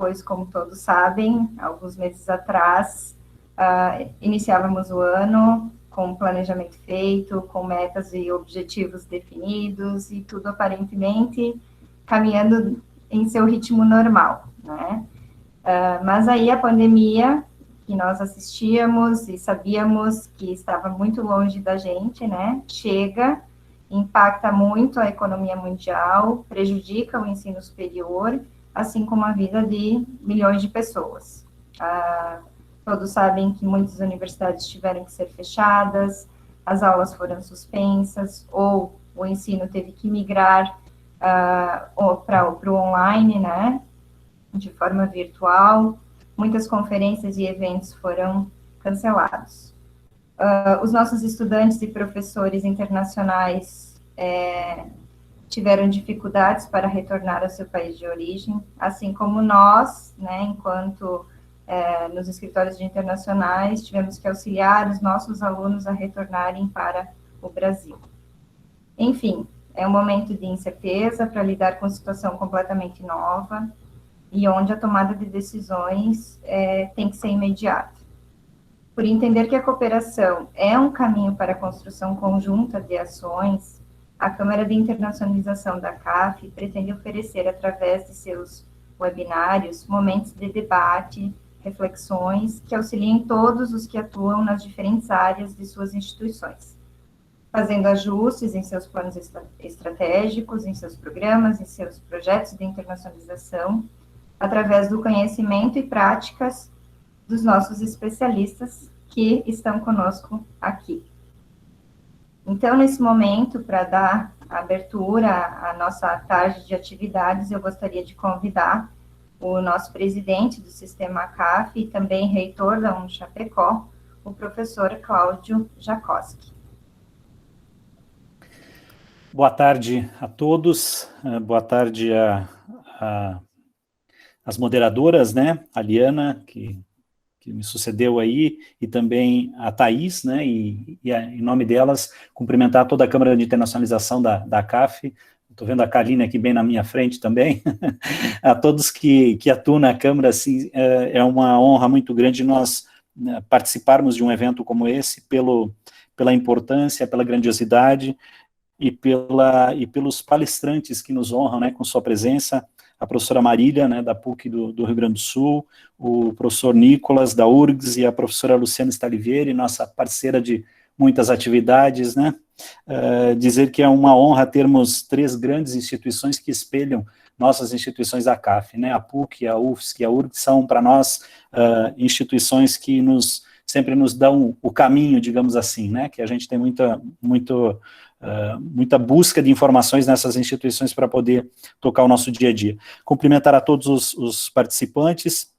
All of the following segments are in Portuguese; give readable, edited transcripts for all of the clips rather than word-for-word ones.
pois, como todos sabem, alguns meses atrás, iniciávamos o ano com um planejamento feito, com metas e objetivos definidos, e tudo aparentemente caminhando em seu ritmo normal, né? Mas aí a pandemia, que nós assistíamos e sabíamos que estava muito longe da gente, né? Chega, impacta muito a economia mundial, prejudica o ensino superior, assim como a vida de milhões de pessoas. Todos sabem que muitas universidades tiveram que ser fechadas, as aulas foram suspensas, ou o ensino teve que migrar para o online, né? De forma virtual, muitas conferências e eventos foram cancelados. Os nossos estudantes e professores internacionais tiveram dificuldades para retornar ao seu país de origem, assim como nós, né, enquanto nos escritórios de internacionais, tivemos que auxiliar os nossos alunos a retornarem para o Brasil. Enfim, é um momento de incerteza para lidar com uma situação completamente nova, e onde a tomada de decisões tem que ser imediata. Por entender que a cooperação é um caminho para a construção conjunta de ações, a Câmara de Internacionalização da CAF pretende oferecer, através de seus webinários, momentos de debate, reflexões, que auxiliem todos os que atuam nas diferentes áreas de suas instituições, fazendo ajustes em seus planos estratégicos, em seus programas, em seus projetos de internacionalização, através do conhecimento e práticas dos nossos especialistas que estão conosco aqui. Então, nesse momento, para dar abertura à nossa tarde de atividades, eu gostaria de convidar o nosso presidente do Sistema CAF e também reitor da Chapecó, o professor Cláudio Jacoski. Boa tarde a todos, boa tarde as moderadoras, né, a Liana, que me sucedeu aí, e também a Thaís, né, em nome delas, cumprimentar toda a Câmara de Internacionalização da CAF, estou vendo a Kaline aqui bem na minha frente também, a todos que atuam na Câmara, assim, é uma honra muito grande nós participarmos de um evento como esse, pela importância, pela grandiosidade, e pelos palestrantes que nos honram, né, com sua presença, a professora Marília, né, da PUC do Rio Grande do Sul, o professor Nicolas, da URGS, e a professora Luciana Stalivieri, nossa parceira de muitas atividades, né, dizer que é uma honra termos 3 grandes instituições que espelham nossas instituições da CAF, né, a PUC, a UFSC e a URGS são para nós instituições que sempre nos dão o caminho, digamos assim, né, que a gente tem muita busca de informações nessas instituições para poder tocar o nosso dia a dia. Cumprimentar a todos os participantes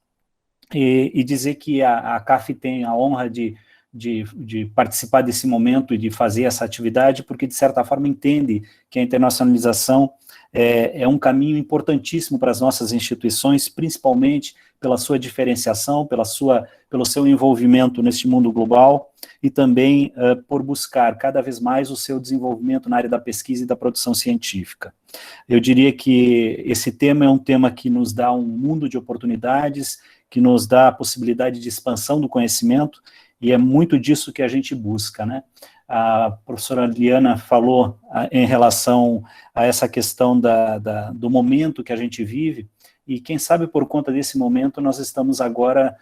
e dizer que a CAF tem a honra de participar desse momento e de fazer essa atividade, porque, de certa forma, entende que a internacionalização é um caminho importantíssimo para as nossas instituições, principalmente pela sua diferenciação, pelo seu envolvimento neste mundo global, e também por buscar cada vez mais o seu desenvolvimento na área da pesquisa e da produção científica. Eu diria que esse tema é um tema que nos dá um mundo de oportunidades, que nos dá a possibilidade de expansão do conhecimento, e é muito disso que a gente busca, né? A professora Liana falou em relação a essa questão do momento que a gente vive, e quem sabe por conta desse momento nós estamos agora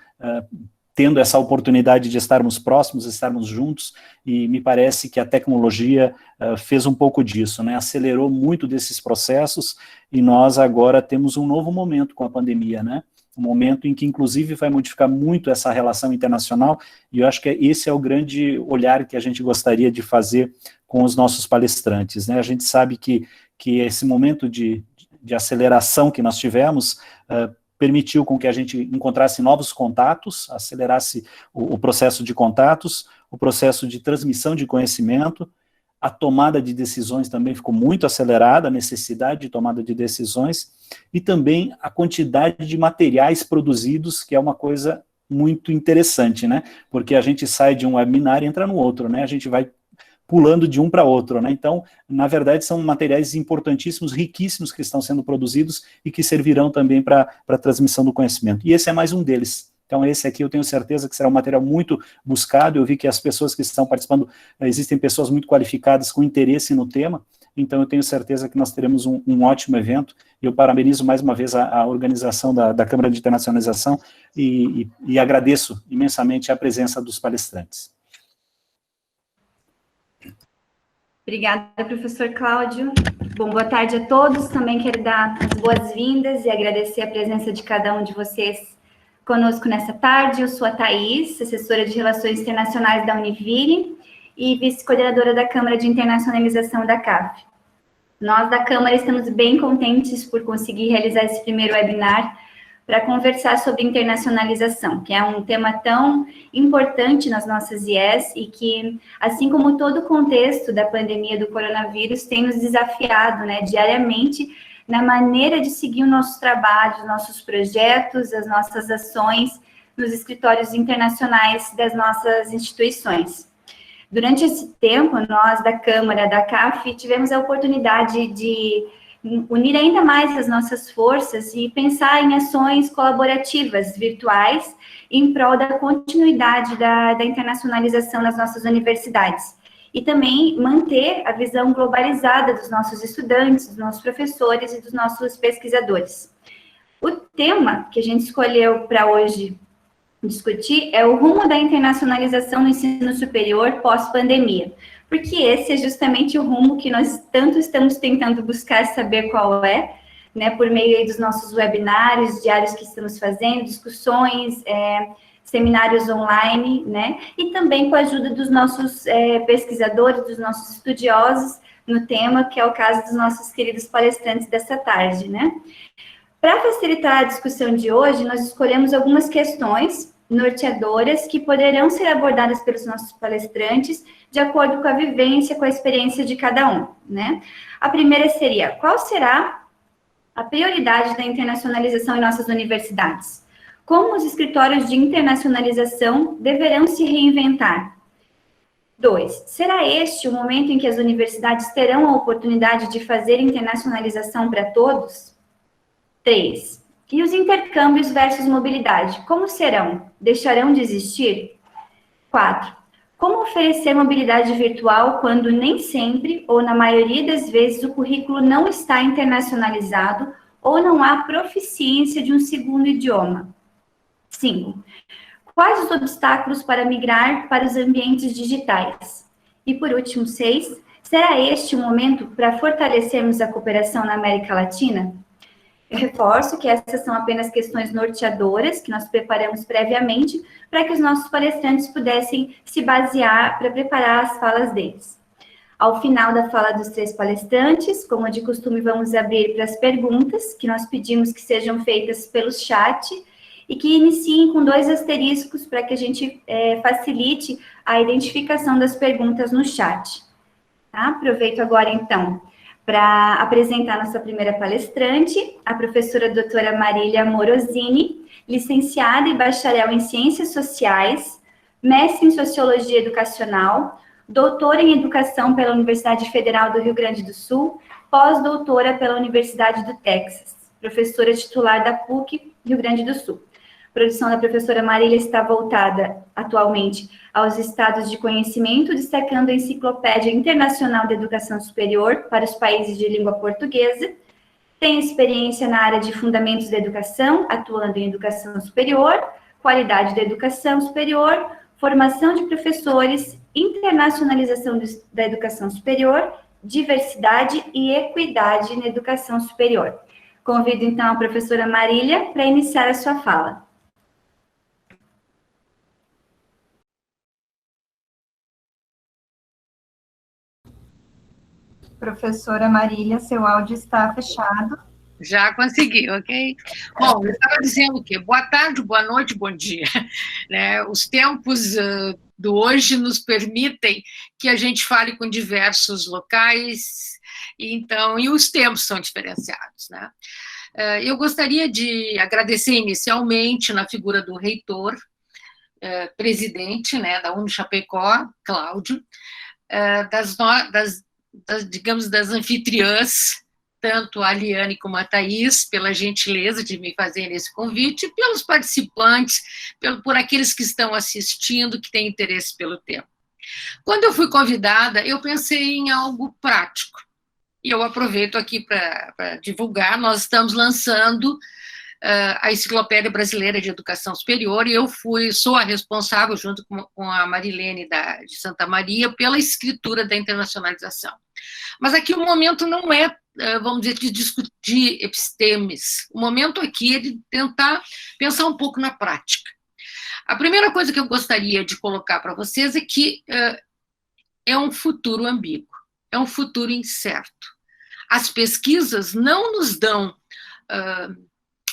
tendo essa oportunidade de estarmos próximos, estarmos juntos, e me parece que a tecnologia fez um pouco disso, né? Acelerou muito desses processos, e nós agora temos um novo momento com a pandemia, né? Um momento em que, inclusive, vai modificar muito essa relação internacional, e eu acho que esse é o grande olhar que a gente gostaria de fazer com os nossos palestrantes, né? A gente sabe que esse momento de aceleração que nós tivemos permitiu com que a gente encontrasse novos contatos, acelerasse o processo de contatos, o processo de transmissão de conhecimento, a tomada de decisões também ficou muito acelerada, a necessidade de tomada de decisões, e também a quantidade de materiais produzidos, que é uma coisa muito interessante, né? Porque a gente sai de um webinar e entra no outro, né? A gente vai pulando de um para outro, né? Então, na verdade, são materiais importantíssimos, riquíssimos, que estão sendo produzidos e que servirão também para a transmissão do conhecimento. E esse é mais um deles. Então, esse aqui eu tenho certeza que será um material muito buscado. Eu vi que as pessoas que estão participando, existem pessoas muito qualificadas com interesse no tema, então eu tenho certeza que nós teremos um ótimo evento. E eu parabenizo mais uma vez a organização da Câmara de Internacionalização e agradeço imensamente a presença dos palestrantes. Obrigada, professor Cláudio. Bom, boa tarde a todos. Também quero dar as boas-vindas e agradecer a presença de cada um de vocês conosco nessa tarde. Eu sou a Thaís, assessora de Relações Internacionais da Univille e vice-coordenadora da Câmara de Internacionalização da CAF. Nós, da Câmara, estamos bem contentes por conseguir realizar esse primeiro webinar para conversar sobre internacionalização, que é um tema tão importante nas nossas IES e que, assim como todo o contexto da pandemia do coronavírus, tem nos desafiado, né, diariamente na maneira de seguir o nosso trabalho, os nossos projetos, as nossas ações nos escritórios internacionais das nossas instituições. Durante esse tempo, nós da Câmara, da CAF, tivemos a oportunidade de unir ainda mais as nossas forças e pensar em ações colaborativas virtuais em prol da continuidade da internacionalização nas nossas universidades. E também manter a visão globalizada dos nossos estudantes, dos nossos professores e dos nossos pesquisadores. O tema que a gente escolheu para hoje discutir é o rumo da internacionalização no ensino superior pós-pandemia, porque esse é justamente o rumo que nós tanto estamos tentando buscar saber qual é, né, por meio aí dos nossos webinários diários que estamos fazendo, discussões, seminários online, né, e também com a ajuda dos nossos pesquisadores, dos nossos estudiosos no tema, que é o caso dos nossos queridos palestrantes dessa tarde, né. Para facilitar a discussão de hoje, nós escolhemos algumas questões norteadoras que poderão ser abordadas pelos nossos palestrantes de acordo com a vivência, com a experiência de cada um, né? A primeira seria, qual será a prioridade da internacionalização em nossas universidades? Como os escritórios de internacionalização deverão se reinventar? 2. Será este o momento em que as universidades terão a oportunidade de fazer internacionalização para todos? 3. E os intercâmbios versus mobilidade, como serão? Deixarão de existir? 4. Como oferecer mobilidade virtual quando nem sempre, ou na maioria das vezes, o currículo não está internacionalizado ou não há proficiência de um segundo idioma? 5. Quais os obstáculos para migrar para os ambientes digitais? E por último, 6. Será este o momento para fortalecermos a cooperação na América Latina? Eu reforço que essas são apenas questões norteadoras que nós preparamos previamente para que os nossos palestrantes pudessem se basear para preparar as falas deles. Ao final da fala dos 3 palestrantes, como de costume, vamos abrir para as perguntas, que nós pedimos que sejam feitas pelo chat e que iniciem com 2 asteriscos para que a gente facilite a identificação das perguntas no chat. Tá? Aproveito agora, então, para apresentar nossa primeira palestrante, a professora doutora Marília Morosini, licenciada e bacharel em Ciências Sociais, mestre em Sociologia Educacional, doutora em Educação pela Universidade Federal do Rio Grande do Sul, pós-doutora pela Universidade do Texas, professora titular da PUC, Rio Grande do Sul. A produção da professora Marília está voltada, atualmente, aos estados de conhecimento, destacando a Enciclopédia Internacional de Educação Superior para os países de língua portuguesa. Tem experiência na área de fundamentos da educação, atuando em educação superior, qualidade da educação superior, formação de professores, internacionalização da educação superior, diversidade e equidade na educação superior. Convido, então, a professora Marília para iniciar a sua fala. Professora Marília, seu áudio está fechado. Já consegui, ok? Bom, eu estava dizendo que boa tarde, boa noite, bom dia. Né? Os tempos do hoje nos permitem que a gente fale com diversos locais, então, e os tempos são diferenciados, né? Eu gostaria de agradecer inicialmente na figura do reitor, presidente, né, da Unichapecó, Cláudio, digamos, das anfitriãs, tanto a Liane como a Thaís, pela gentileza de me fazerem esse convite, e pelos participantes, por aqueles que estão assistindo, que têm interesse pelo tema. Quando eu fui convidada, eu pensei em algo prático, e eu aproveito aqui para divulgar. Nós estamos lançando a Enciclopédia Brasileira de Educação Superior, e eu sou a responsável, junto com a Marilene de Santa Maria, pela escritura da internacionalização. Mas aqui o momento não é, vamos dizer, de discutir epistemes. O momento aqui é de tentar pensar um pouco na prática. A primeira coisa que eu gostaria de colocar para vocês é que é um futuro ambíguo, é um futuro incerto. As pesquisas não nos dão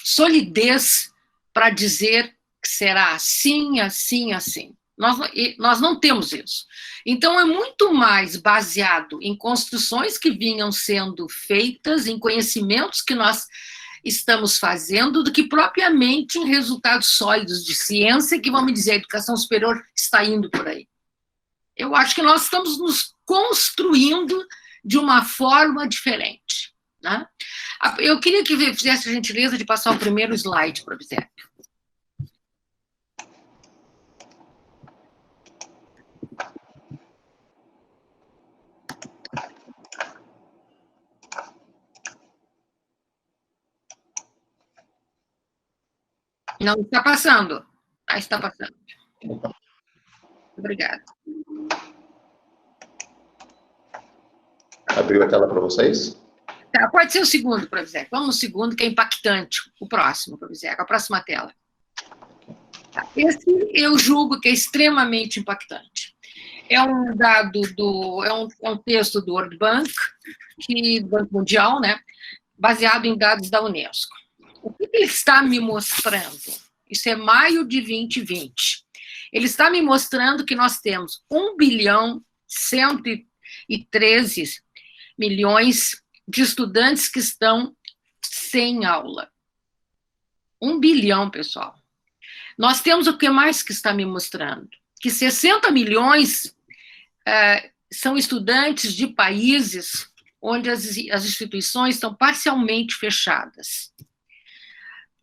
solidez para dizer que será assim, assim, assim. Nós não temos isso. Então, é muito mais baseado em construções que vinham sendo feitas, em conhecimentos que nós estamos fazendo, do que propriamente em resultados sólidos de ciência, que, vamos dizer, a educação superior está indo por aí. Eu acho que nós estamos nos construindo de uma forma diferente, né? Eu queria que fizesse a gentileza de passar o primeiro slide para o Bisep. Não está passando. Ah, está passando. Obrigada. Abriu a tela para vocês? Tá, pode ser o segundo, Provisec. Vamos no segundo, que é impactante. O próximo, Provisec, a próxima tela. Tá. Esse eu julgo que é extremamente impactante. É um dado é um texto do World Bank, do Banco Mundial, né, baseado em dados da Unesco. O que ele está me mostrando? Isso é maio de 2020. Ele está me mostrando que nós temos 1.113 milhões de estudantes que estão sem aula. 1 bilhão, pessoal. Nós temos o que mais que está me mostrando? Que 60 milhões são estudantes de países onde as instituições estão parcialmente fechadas.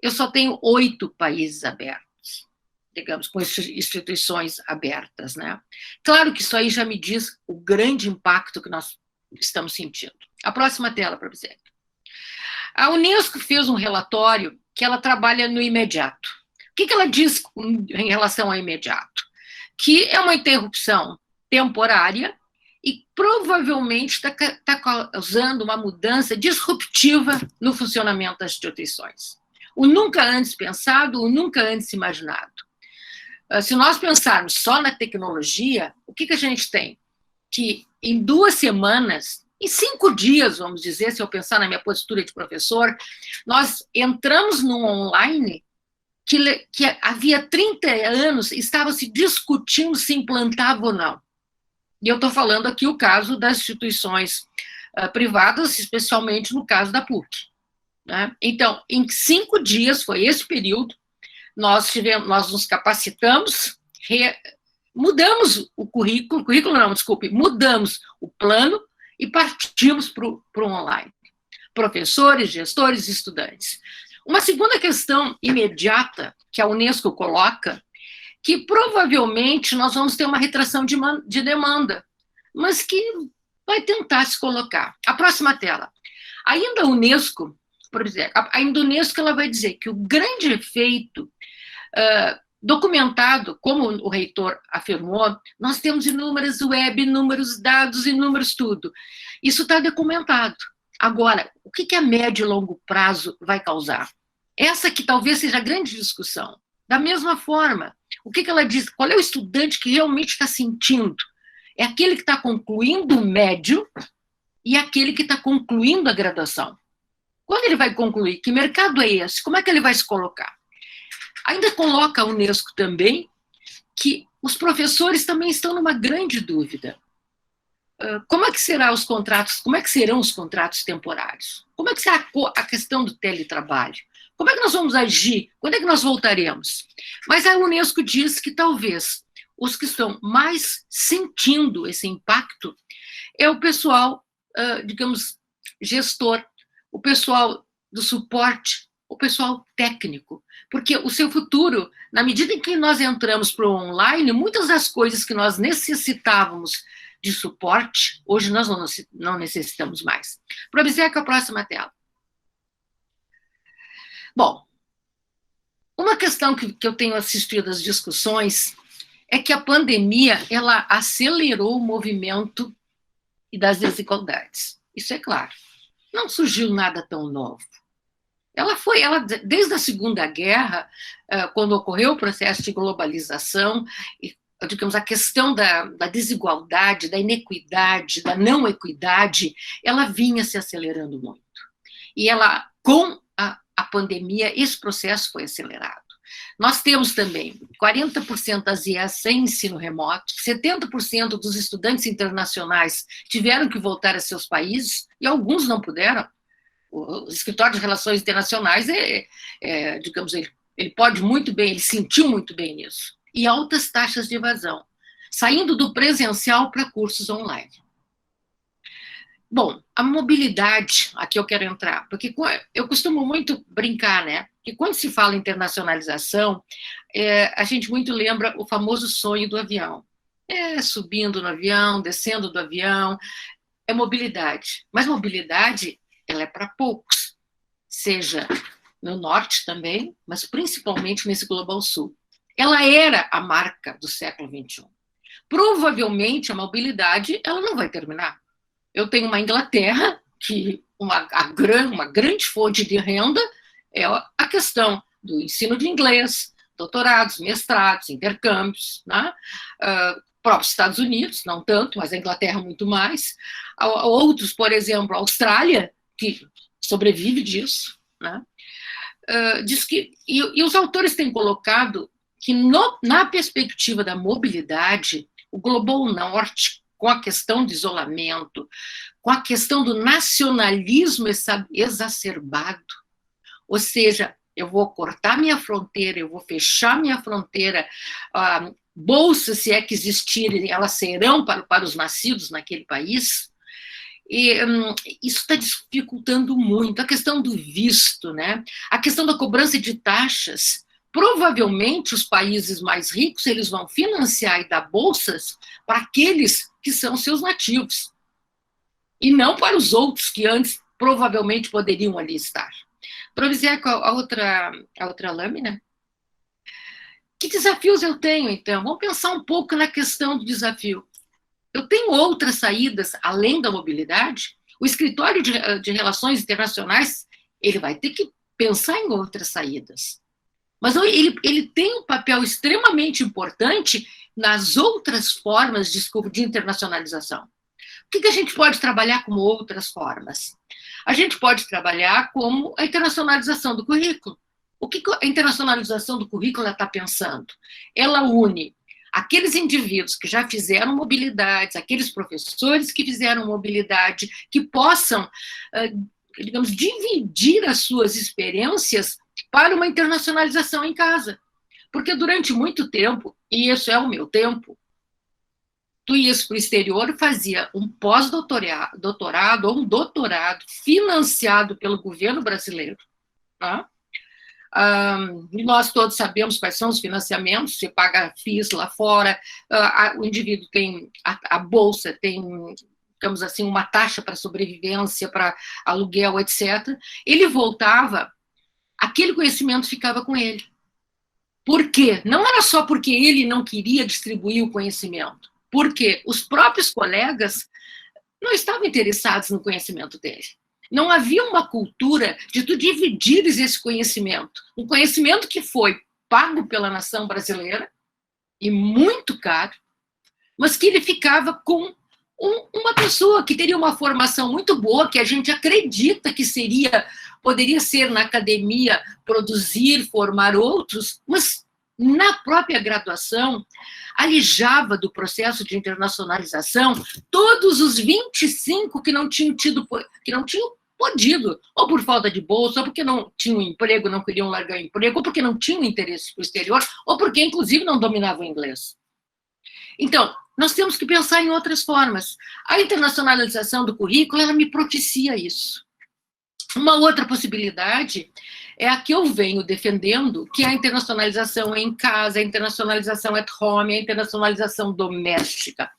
Eu só tenho 8 países abertos, digamos, com instituições abertas, né? Claro que isso aí já me diz o grande impacto que nós estamos sentindo. A próxima tela, para você. A Unesco fez um relatório que ela trabalha no imediato. O que ela diz em relação ao imediato? Que é uma interrupção temporária e provavelmente está causando uma mudança disruptiva no funcionamento das instituições. O nunca antes pensado, o nunca antes imaginado. Se nós pensarmos só na tecnologia, o que a gente tem? Que em 2 semanas, em 5 dias, vamos dizer, se eu pensar na minha postura de professor, nós entramos num online que havia 30 anos estava se discutindo se implantava ou não. E eu estou falando aqui o caso das instituições privadas, especialmente no caso da PUC. Né? Então, em 5 dias, foi esse período, nós nos capacitamos, mudamos o currículo não, desculpe, mudamos o plano e partimos para o online. Professores, gestores, estudantes. Uma segunda questão imediata que a Unesco coloca, que provavelmente nós vamos ter uma retração de demanda, mas que vai tentar se colocar. A próxima tela. Ainda a Unesco, por exemplo, a Unesco ela vai dizer que o grande efeito documentado, como o reitor afirmou, nós temos inúmeras web, inúmeros dados, inúmeros tudo. Isso está documentado. Agora, o que a médio e longo prazo vai causar? Essa que talvez seja a grande discussão. Da mesma forma, o que ela diz? Qual é o estudante que realmente está sentindo? É aquele que está concluindo o médio e aquele que está concluindo a graduação. Quando ele vai concluir? Que mercado é esse? Como é que ele vai se colocar? Ainda coloca a Unesco também que os professores também estão numa grande dúvida. Como é que serão os contratos temporários? Como é que será a questão do teletrabalho? Como é que nós vamos agir? Quando é que nós voltaremos? Mas a Unesco diz que talvez os que estão mais sentindo esse impacto é o pessoal, digamos, gestor, o pessoal do suporte, o pessoal técnico, porque o seu futuro, na medida em que nós entramos para o online, muitas das coisas que nós necessitávamos de suporte, hoje nós não necessitamos mais. Probisec, a próxima tela. Bom, uma questão que eu tenho assistido às discussões é que a pandemia, ela acelerou o movimento das desigualdades. Isso é claro. Não surgiu nada tão novo. Desde a Segunda Guerra, quando ocorreu o processo de globalização, digamos, a questão da desigualdade, da inequidade, da não equidade, ela vinha se acelerando muito. E com a pandemia, esse processo foi acelerado. Nós temos também 40% das IES sem ensino remoto, 70% dos estudantes internacionais tiveram que voltar a seus países, e alguns não puderam. O escritório de relações internacionais, digamos, ele pode muito bem, ele sentiu muito bem nisso. E altas taxas de evasão, saindo do presencial para cursos online. Bom, a mobilidade, aqui eu quero entrar, porque eu costumo muito brincar, né? Que quando se fala em internacionalização, a gente muito lembra o famoso sonho do avião. Subindo no avião, descendo do avião, é mobilidade. Mas mobilidade, ela é para poucos, seja no norte também, mas principalmente nesse Global Sul. Ela era a marca do século XXI. Provavelmente, a mobilidade, ela não vai terminar. Eu tenho uma Inglaterra, que uma grande fonte de renda é a questão do ensino de inglês, doutorados, mestrados, intercâmbios, né? Próprios Estados Unidos, não tanto, mas a Inglaterra muito mais. Outros, por exemplo, a Austrália, que sobrevive disso, né? Diz que, e os autores têm colocado que na perspectiva da mobilidade, o Global Norte, com a questão de isolamento, com a questão do nacionalismo exacerbado, ou seja, eu vou cortar minha fronteira, eu vou fechar minha fronteira, bolsas, se é que existirem, elas serão para os nascidos naquele país, e isso está dificultando muito. A questão do visto, né? A questão da cobrança de taxas. Provavelmente os países mais ricos eles vão financiar e dar bolsas para aqueles que são seus nativos, e não para os outros que antes provavelmente poderiam ali estar. Probisec, a outra lâmina. Que desafios eu tenho, então? Vamos pensar um pouco na questão do desafio. Eu tenho outras saídas além da mobilidade? O escritório de relações internacionais ele vai ter que pensar em outras saídas. Mas ele tem um papel extremamente importante nas outras formas de internacionalização. O que a gente pode trabalhar como outras formas? A gente pode trabalhar como a internacionalização do currículo. O que a internacionalização do currículo está pensando? Ela une aqueles indivíduos que já fizeram mobilidades, aqueles professores que fizeram mobilidade, que possam, digamos, dividir as suas experiências para uma internacionalização em casa. Porque durante muito tempo, e isso é o meu tempo, tu ias para o exterior e fazia um pós-doutorado ou um doutorado financiado pelo governo brasileiro. Tá? E nós todos sabemos quais são os financiamentos, você paga FIIs lá fora, o indivíduo tem a bolsa, tem, digamos assim, uma taxa para sobrevivência, para aluguel, etc. Ele voltava, aquele conhecimento ficava com ele. Por quê? Não era só porque ele não queria distribuir o conhecimento, porque os próprios colegas não estavam interessados no conhecimento dele. Não havia uma cultura de tu dividires esse conhecimento. Um conhecimento que foi pago pela nação brasileira, e muito caro, mas que ele ficava com uma pessoa que teria uma formação muito boa, que a gente acredita que poderia ser na academia, produzir, formar outros, mas na própria graduação, alijava do processo de internacionalização todos os 25 que não tinham podido, ou por falta de bolsa, ou porque não tinham emprego, não queriam largar o emprego, ou porque não tinham interesse para o exterior, ou porque, inclusive, não dominavam o inglês. Então, nós temos que pensar em outras formas. A internacionalização do currículo, ela me propicia isso. Uma outra possibilidade é a que eu venho defendendo, que é a internacionalização em casa, a internacionalização at home, a internacionalização doméstica.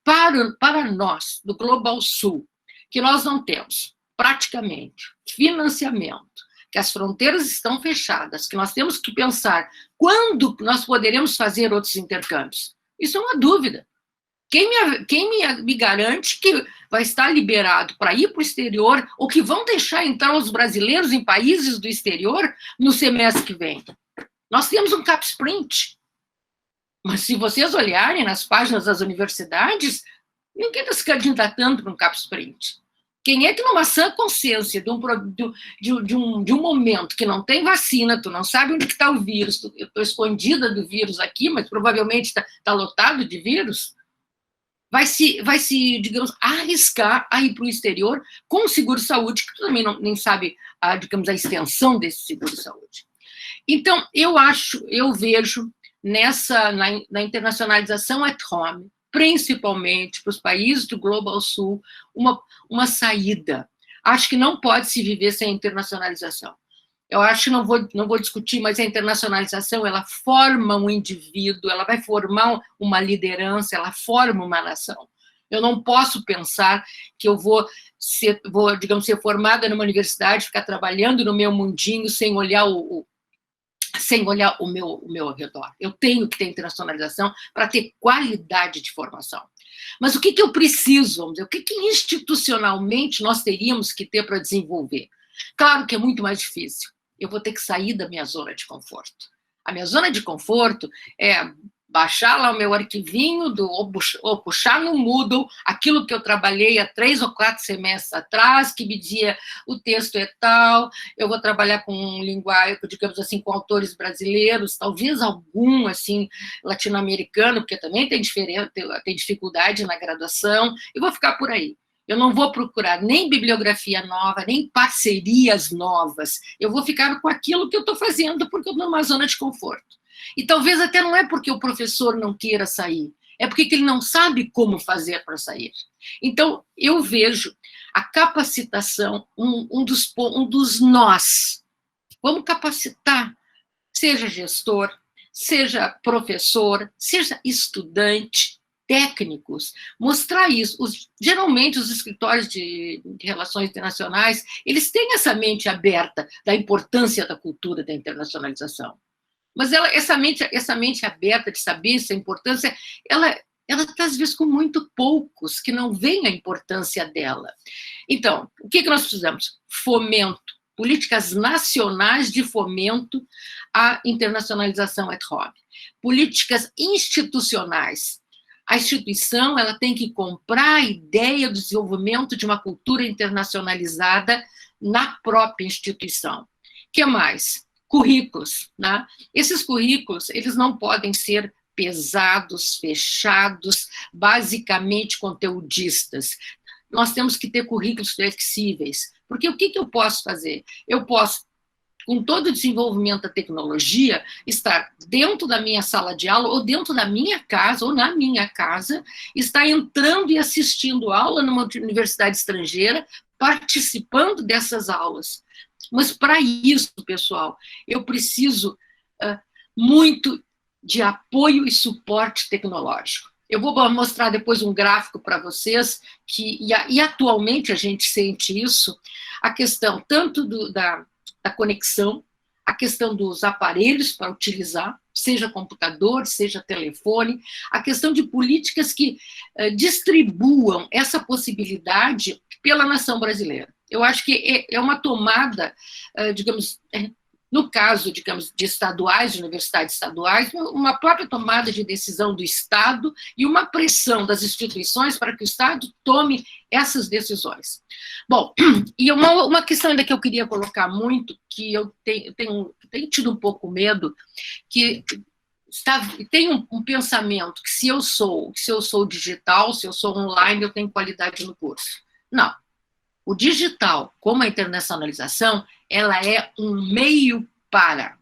Para nós, do Global Sul, que nós não temos praticamente financiamento, que as fronteiras estão fechadas, que nós temos que pensar quando nós poderemos fazer outros intercâmbios. Isso é uma dúvida. Quem me garante que vai estar liberado para ir para o exterior ou que vão deixar entrar os brasileiros em países do exterior no semestre que vem? Nós temos um cap sprint. Mas se vocês olharem nas páginas das universidades, ninguém está se candidatando para um cap sprint. Quem é que, numa sã consciência de um momento que não tem vacina, tu não sabe onde está o vírus, eu estou escondida do vírus aqui, mas provavelmente está lotado de vírus, vai se, digamos, arriscar a ir para o exterior com o seguro-saúde, que tu também nem sabe, digamos, a extensão desse seguro-saúde. Então, eu vejo na internacionalização at home, principalmente para os países do Global Sul, uma saída. Acho que não pode se viver sem internacionalização. Eu acho que não vou discutir, mas a internacionalização, ela forma um indivíduo, ela vai formar uma liderança, ela forma uma nação. Eu não posso pensar que eu vou digamos, ser formada numa universidade, ficar trabalhando no meu mundinho sem olhar o meu ao redor. Eu tenho que ter internacionalização para ter qualidade de formação. Mas o que eu preciso, vamos dizer, o que institucionalmente nós teríamos que ter para desenvolver? Claro que é muito mais difícil. Eu vou ter que sair da minha zona de conforto. A minha zona de conforto é baixar lá o meu arquivinho, ou puxar no Moodle aquilo que eu trabalhei há 3 ou 4 semestres atrás, que me dizia o texto é tal, eu vou trabalhar com linguagem, digamos assim, com autores brasileiros, talvez algum, assim, latino-americano, porque também tem dificuldade na graduação, e vou ficar por aí. Eu não vou procurar nem bibliografia nova, nem parcerias novas. Eu vou ficar com aquilo que eu estou fazendo, porque eu estou numa zona de conforto. E talvez até não é porque o professor não queira sair, é porque ele não sabe como fazer para sair. Então, eu vejo a capacitação um dos nós. Vamos capacitar, seja gestor, seja professor, seja estudante, técnicos, mostrar isso. Geralmente, os escritórios de relações internacionais, eles têm essa mente aberta da importância da cultura da internacionalização. Mas essa mente aberta de saber essa importância, ela está, às vezes, com muito poucos que não veem a importância dela. Então, o que nós precisamos? Fomento, políticas nacionais de fomento à internacionalização at home. Políticas institucionais. A instituição ela tem que comprar a ideia do desenvolvimento de uma cultura internacionalizada na própria instituição. O que mais? Currículos, né? Esses currículos, eles não podem ser pesados, fechados, basicamente conteudistas. Nós temos que ter currículos flexíveis, porque o que eu posso fazer? Eu posso, com todo o desenvolvimento da tecnologia, estar dentro da minha sala de aula, ou dentro da minha casa, ou na minha casa, estar entrando e assistindo aula numa universidade estrangeira, participando dessas aulas. Mas, para isso, pessoal, eu preciso muito de apoio e suporte tecnológico. Eu vou mostrar depois um gráfico para vocês, e atualmente a gente sente isso, a questão tanto da conexão, a questão dos aparelhos para utilizar, seja computador, seja telefone, a questão de políticas que distribuam essa possibilidade pela nação brasileira. Eu acho que é uma tomada, digamos, no caso, digamos, de estaduais, de universidades estaduais, uma própria tomada de decisão do Estado e uma pressão das instituições para que o Estado tome essas decisões. Bom, e uma questão ainda que eu queria colocar muito, que eu tenho tido um pouco medo, que tem um pensamento que se eu sou digital, se eu sou online, eu tenho qualidade no curso. Não. O digital, como a internacionalização, ela é um meio para.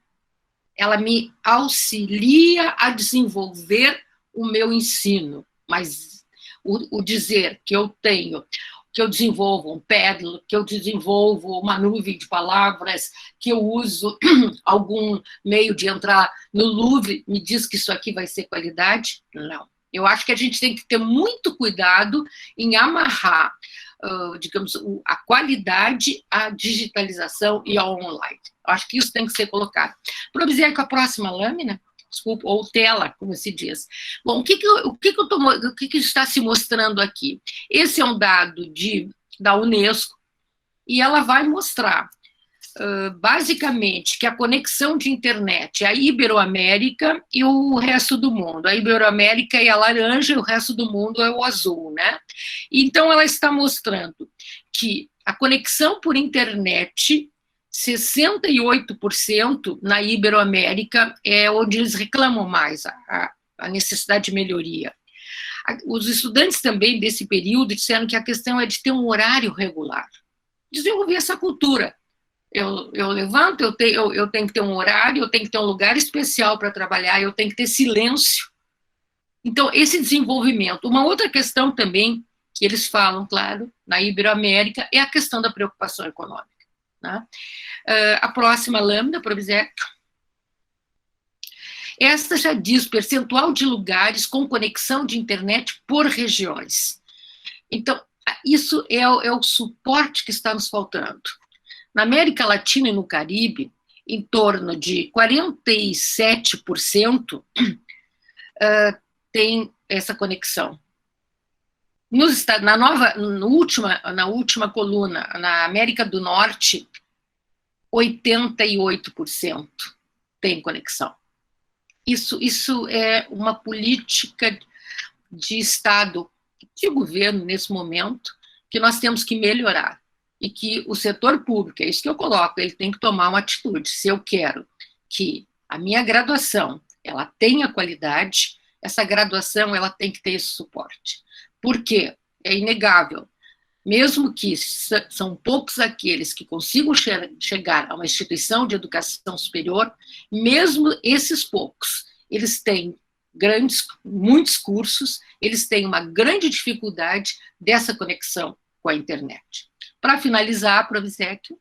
Ela me auxilia a desenvolver o meu ensino, mas o dizer que eu tenho, que eu desenvolvo um Padlet, que eu desenvolvo uma nuvem de palavras, que eu uso algum meio de entrar no Louvre, me diz que isso aqui vai ser qualidade? Não. Eu acho que a gente tem que ter muito cuidado em amarrar, digamos, a qualidade, a digitalização e ao online. Eu acho que isso tem que ser colocado. Provisei com a próxima lâmina, desculpa, ou tela, como se diz. Bom, o que está se mostrando aqui? Esse é um dado da Unesco, e ela vai mostrar, basicamente, que a conexão de internet é a Iberoamérica e o resto do mundo. A Iberoamérica é a laranja e o resto do mundo é o azul, né? Então, ela está mostrando que a conexão por internet, 68% na Iberoamérica é onde eles reclamam mais a necessidade de melhoria. Os estudantes também desse período disseram que a questão é de ter um horário regular, desenvolver essa cultura. Eu levanto, eu tenho que ter um horário, eu tenho que ter um lugar especial para trabalhar, eu tenho que ter silêncio. Então, esse desenvolvimento. Uma outra questão também, que eles falam, claro, na Iberoamérica, é a questão da preocupação econômica. Né? A próxima lâmina, por exemplo, esta já diz percentual de lugares com conexão de internet por regiões. Então, isso é o suporte que está nos faltando. Na América Latina e no Caribe, em torno de 47% tem essa conexão. Na última coluna, na América do Norte, 88% tem conexão. Isso é uma política de Estado, de governo nesse momento, que nós temos que melhorar. E que o setor público, é isso que eu coloco, ele tem que tomar uma atitude. Se eu quero que a minha graduação ela tenha qualidade, essa graduação ela tem que ter esse suporte. Por quê? É inegável. Mesmo que são poucos aqueles que consigam chegar a uma instituição de educação superior, mesmo esses poucos, eles têm muitos cursos, eles têm uma grande dificuldade dessa conexão com a internet. Para finalizar, Provisec,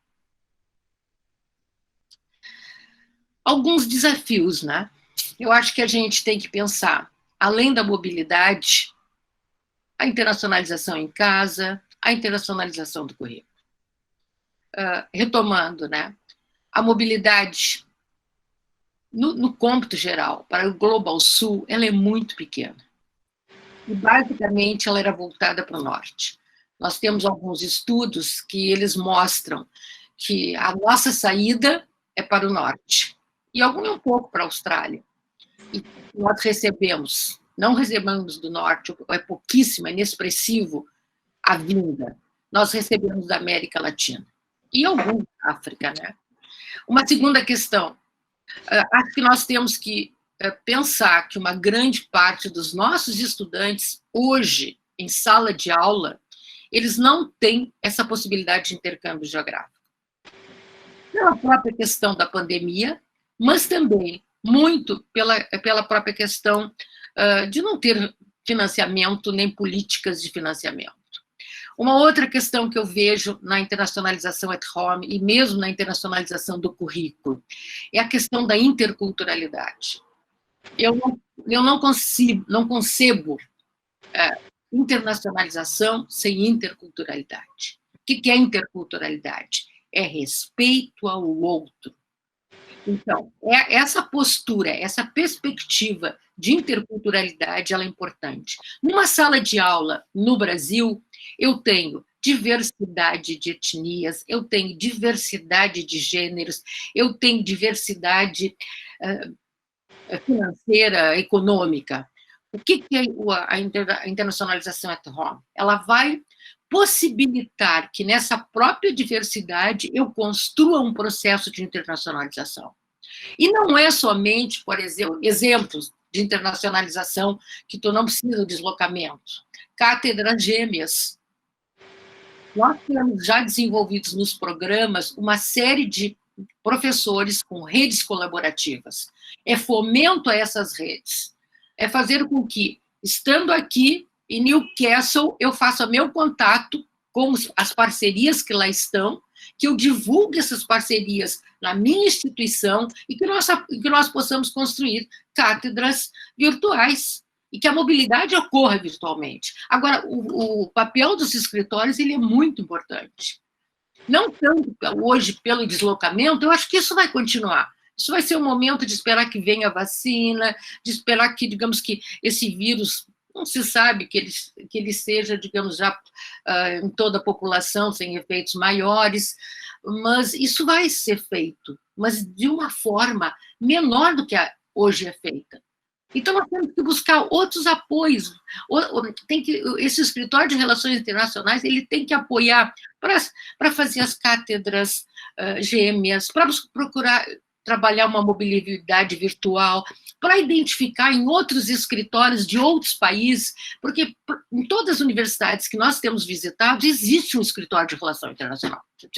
alguns desafios, né? Eu acho que a gente tem que pensar, além da mobilidade, a internacionalização em casa, a internacionalização do currículo. Retomando, né? A mobilidade, no cômputo geral, para o Global Sul, ela é muito pequena. E, basicamente, ela era voltada para o norte. Nós temos alguns estudos que eles mostram que a nossa saída é para o norte, e um pouco para a Austrália. E nós não recebemos do norte, é pouquíssimo, é inexpressivo a vinda. Nós recebemos da América Latina, e algum da África, né? Uma segunda questão, acho que nós temos que pensar que uma grande parte dos nossos estudantes, hoje, em sala de aula, eles não têm essa possibilidade de intercâmbio geográfico. Pela própria questão da pandemia, mas também muito pela própria questão de não ter financiamento nem políticas de financiamento. Uma outra questão que eu vejo na internacionalização at home e mesmo na internacionalização do currículo é a questão da interculturalidade. Eu não concebo internacionalização sem interculturalidade. O que é interculturalidade? É respeito ao outro. Então, essa postura, essa perspectiva de interculturalidade, ela é importante. Numa sala de aula no Brasil, eu tenho diversidade de etnias, eu tenho diversidade de gêneros, eu tenho diversidade financeira, econômica. O que é a internacionalização at home? Ela vai possibilitar que nessa própria diversidade eu construa um processo de internacionalização. E não é somente, por exemplo, exemplos de internacionalização que tu não precisa de deslocamento. Cátedras gêmeas. Nós temos já desenvolvidos nos programas uma série de professores com redes colaborativas. É fomento a essas redes. é fazer com que, estando aqui em Newcastle, eu faça meu contato com as parcerias que lá estão, que eu divulgue essas parcerias na minha instituição e que nós possamos construir cátedras virtuais e que a mobilidade ocorra virtualmente. Agora, o papel dos escritórios ele é muito importante. Não tanto hoje pelo deslocamento, eu acho que isso vai continuar. Isso vai ser um momento de esperar que venha a vacina, de esperar que, digamos que esse vírus, não se sabe que ele seja, digamos, já em toda a população, sem efeitos maiores, mas isso vai ser feito, mas de uma forma menor do que hoje é feita. Então, nós temos que buscar outros apoios. Esse escritório de relações internacionais ele tem que apoiar para fazer as cátedras gêmeas, para procurar trabalhar uma mobilidade virtual, para identificar em outros escritórios de outros países, porque em todas as universidades que nós temos visitado, existe um escritório de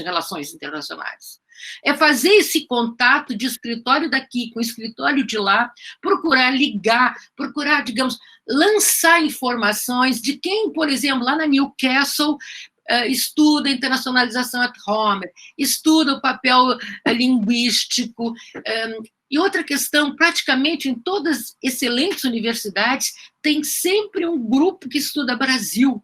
relações internacionais. É fazer esse contato de escritório daqui com escritório de lá, procurar ligar, procurar, digamos, lançar informações de quem, por exemplo, lá na Newcastle, estuda a internacionalização at home, estuda o papel linguístico. E outra questão, praticamente em todas as excelentes universidades, tem sempre um grupo que estuda Brasil,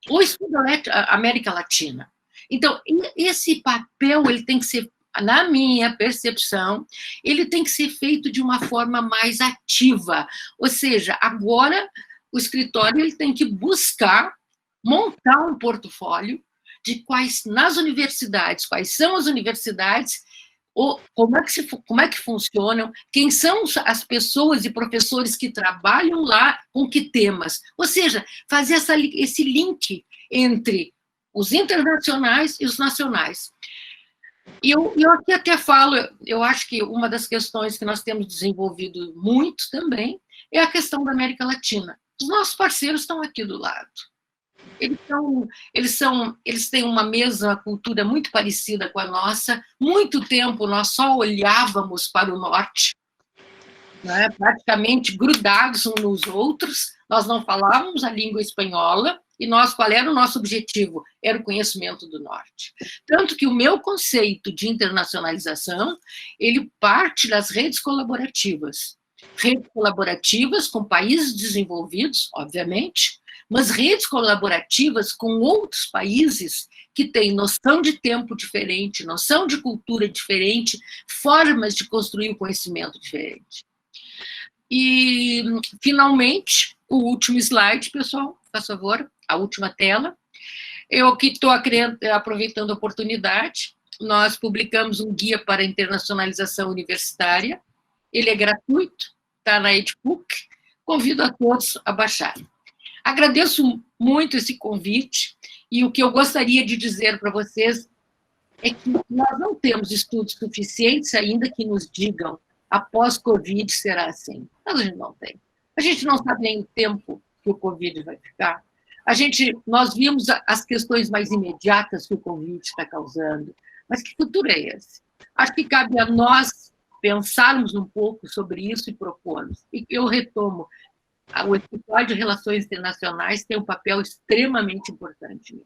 ou estuda América Latina. Então, esse papel, ele tem que ser, na minha percepção, ele tem que ser feito de uma forma mais ativa. Ou seja, agora, o escritório ele tem que buscar montar um portfólio de nas universidades, quais são as universidades, como é que funcionam, quem são as pessoas e professores que trabalham lá, com que temas. Ou seja, fazer esse link entre os internacionais e os nacionais. E eu aqui até falo, eu acho que uma das questões que nós temos desenvolvido muito também é a questão da América Latina. Os nossos parceiros estão aqui do lado. Eles têm uma mesma cultura muito parecida com a nossa. Muito tempo nós só olhávamos para o norte, né, praticamente grudados uns nos outros. Nós não falávamos a língua espanhola e qual era o nosso objetivo? Era o conhecimento do norte. Tanto que o meu conceito de internacionalização, ele parte das redes colaborativas. Redes colaborativas com países desenvolvidos, obviamente, mas redes colaborativas com outros países que têm noção de tempo diferente, noção de cultura diferente, formas de construir o conhecimento diferente. E, finalmente, o último slide, pessoal, por favor, a última tela. Eu aqui estou aproveitando a oportunidade, nós publicamos um guia para a internacionalização universitária, ele é gratuito, está na EdBook, convido a todos a baixarem. Agradeço muito esse convite, e o que eu gostaria de dizer para vocês é que nós não temos estudos suficientes ainda que nos digam após Covid será assim. Mas a gente não tem. A gente não sabe nem o tempo que o Covid vai ficar. Nós vimos as questões mais imediatas que o Covid está causando, mas que futuro é esse? Acho que cabe a nós pensarmos um pouco sobre isso e propormos. E eu retomo, o Escritório de Relações Internacionais tem um papel extremamente importante.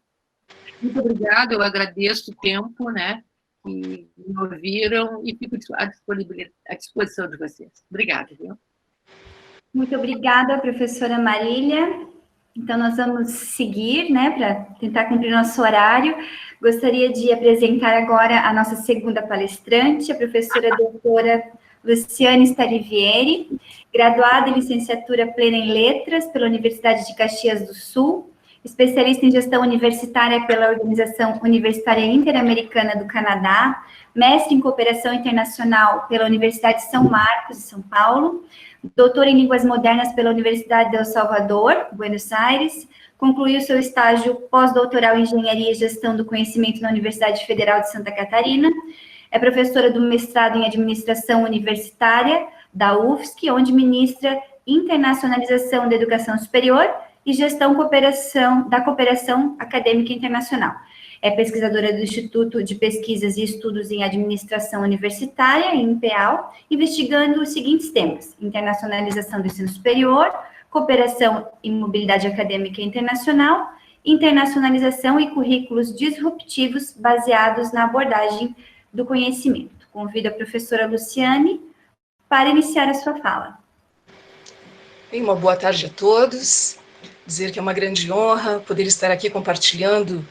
Muito obrigada, eu agradeço o tempo, né, que me ouviram e fico à disposição de vocês. Obrigada, viu? Muito obrigada, professora Marília. Então, nós vamos seguir, né, para tentar cumprir nosso horário. Gostaria de apresentar agora a nossa segunda palestrante, a professora doutora Luciane Starivieri, graduada em licenciatura plena em Letras pela Universidade de Caxias do Sul, especialista em gestão universitária pela Organização Universitária Interamericana do Canadá, mestre em cooperação internacional pela Universidade de São Marcos, de São Paulo, doutora em línguas modernas pela Universidade de El Salvador, Buenos Aires, concluiu seu estágio pós-doutoral em Engenharia e Gestão do Conhecimento na Universidade Federal de Santa Catarina, é professora do mestrado em Administração Universitária da UFSC, onde ministra Internacionalização da Educação Superior e Gestão da Cooperação Acadêmica Internacional. é pesquisadora do Instituto de Pesquisas e Estudos em Administração Universitária, INPEAL, investigando os seguintes temas: internacionalização do ensino superior, cooperação e mobilidade acadêmica internacional, internacionalização e currículos disruptivos baseados na abordagem do conhecimento. Convido a professora Luciane para iniciar a sua fala. Bem, uma boa tarde a todos. Dizer que é uma grande honra poder estar aqui compartilhando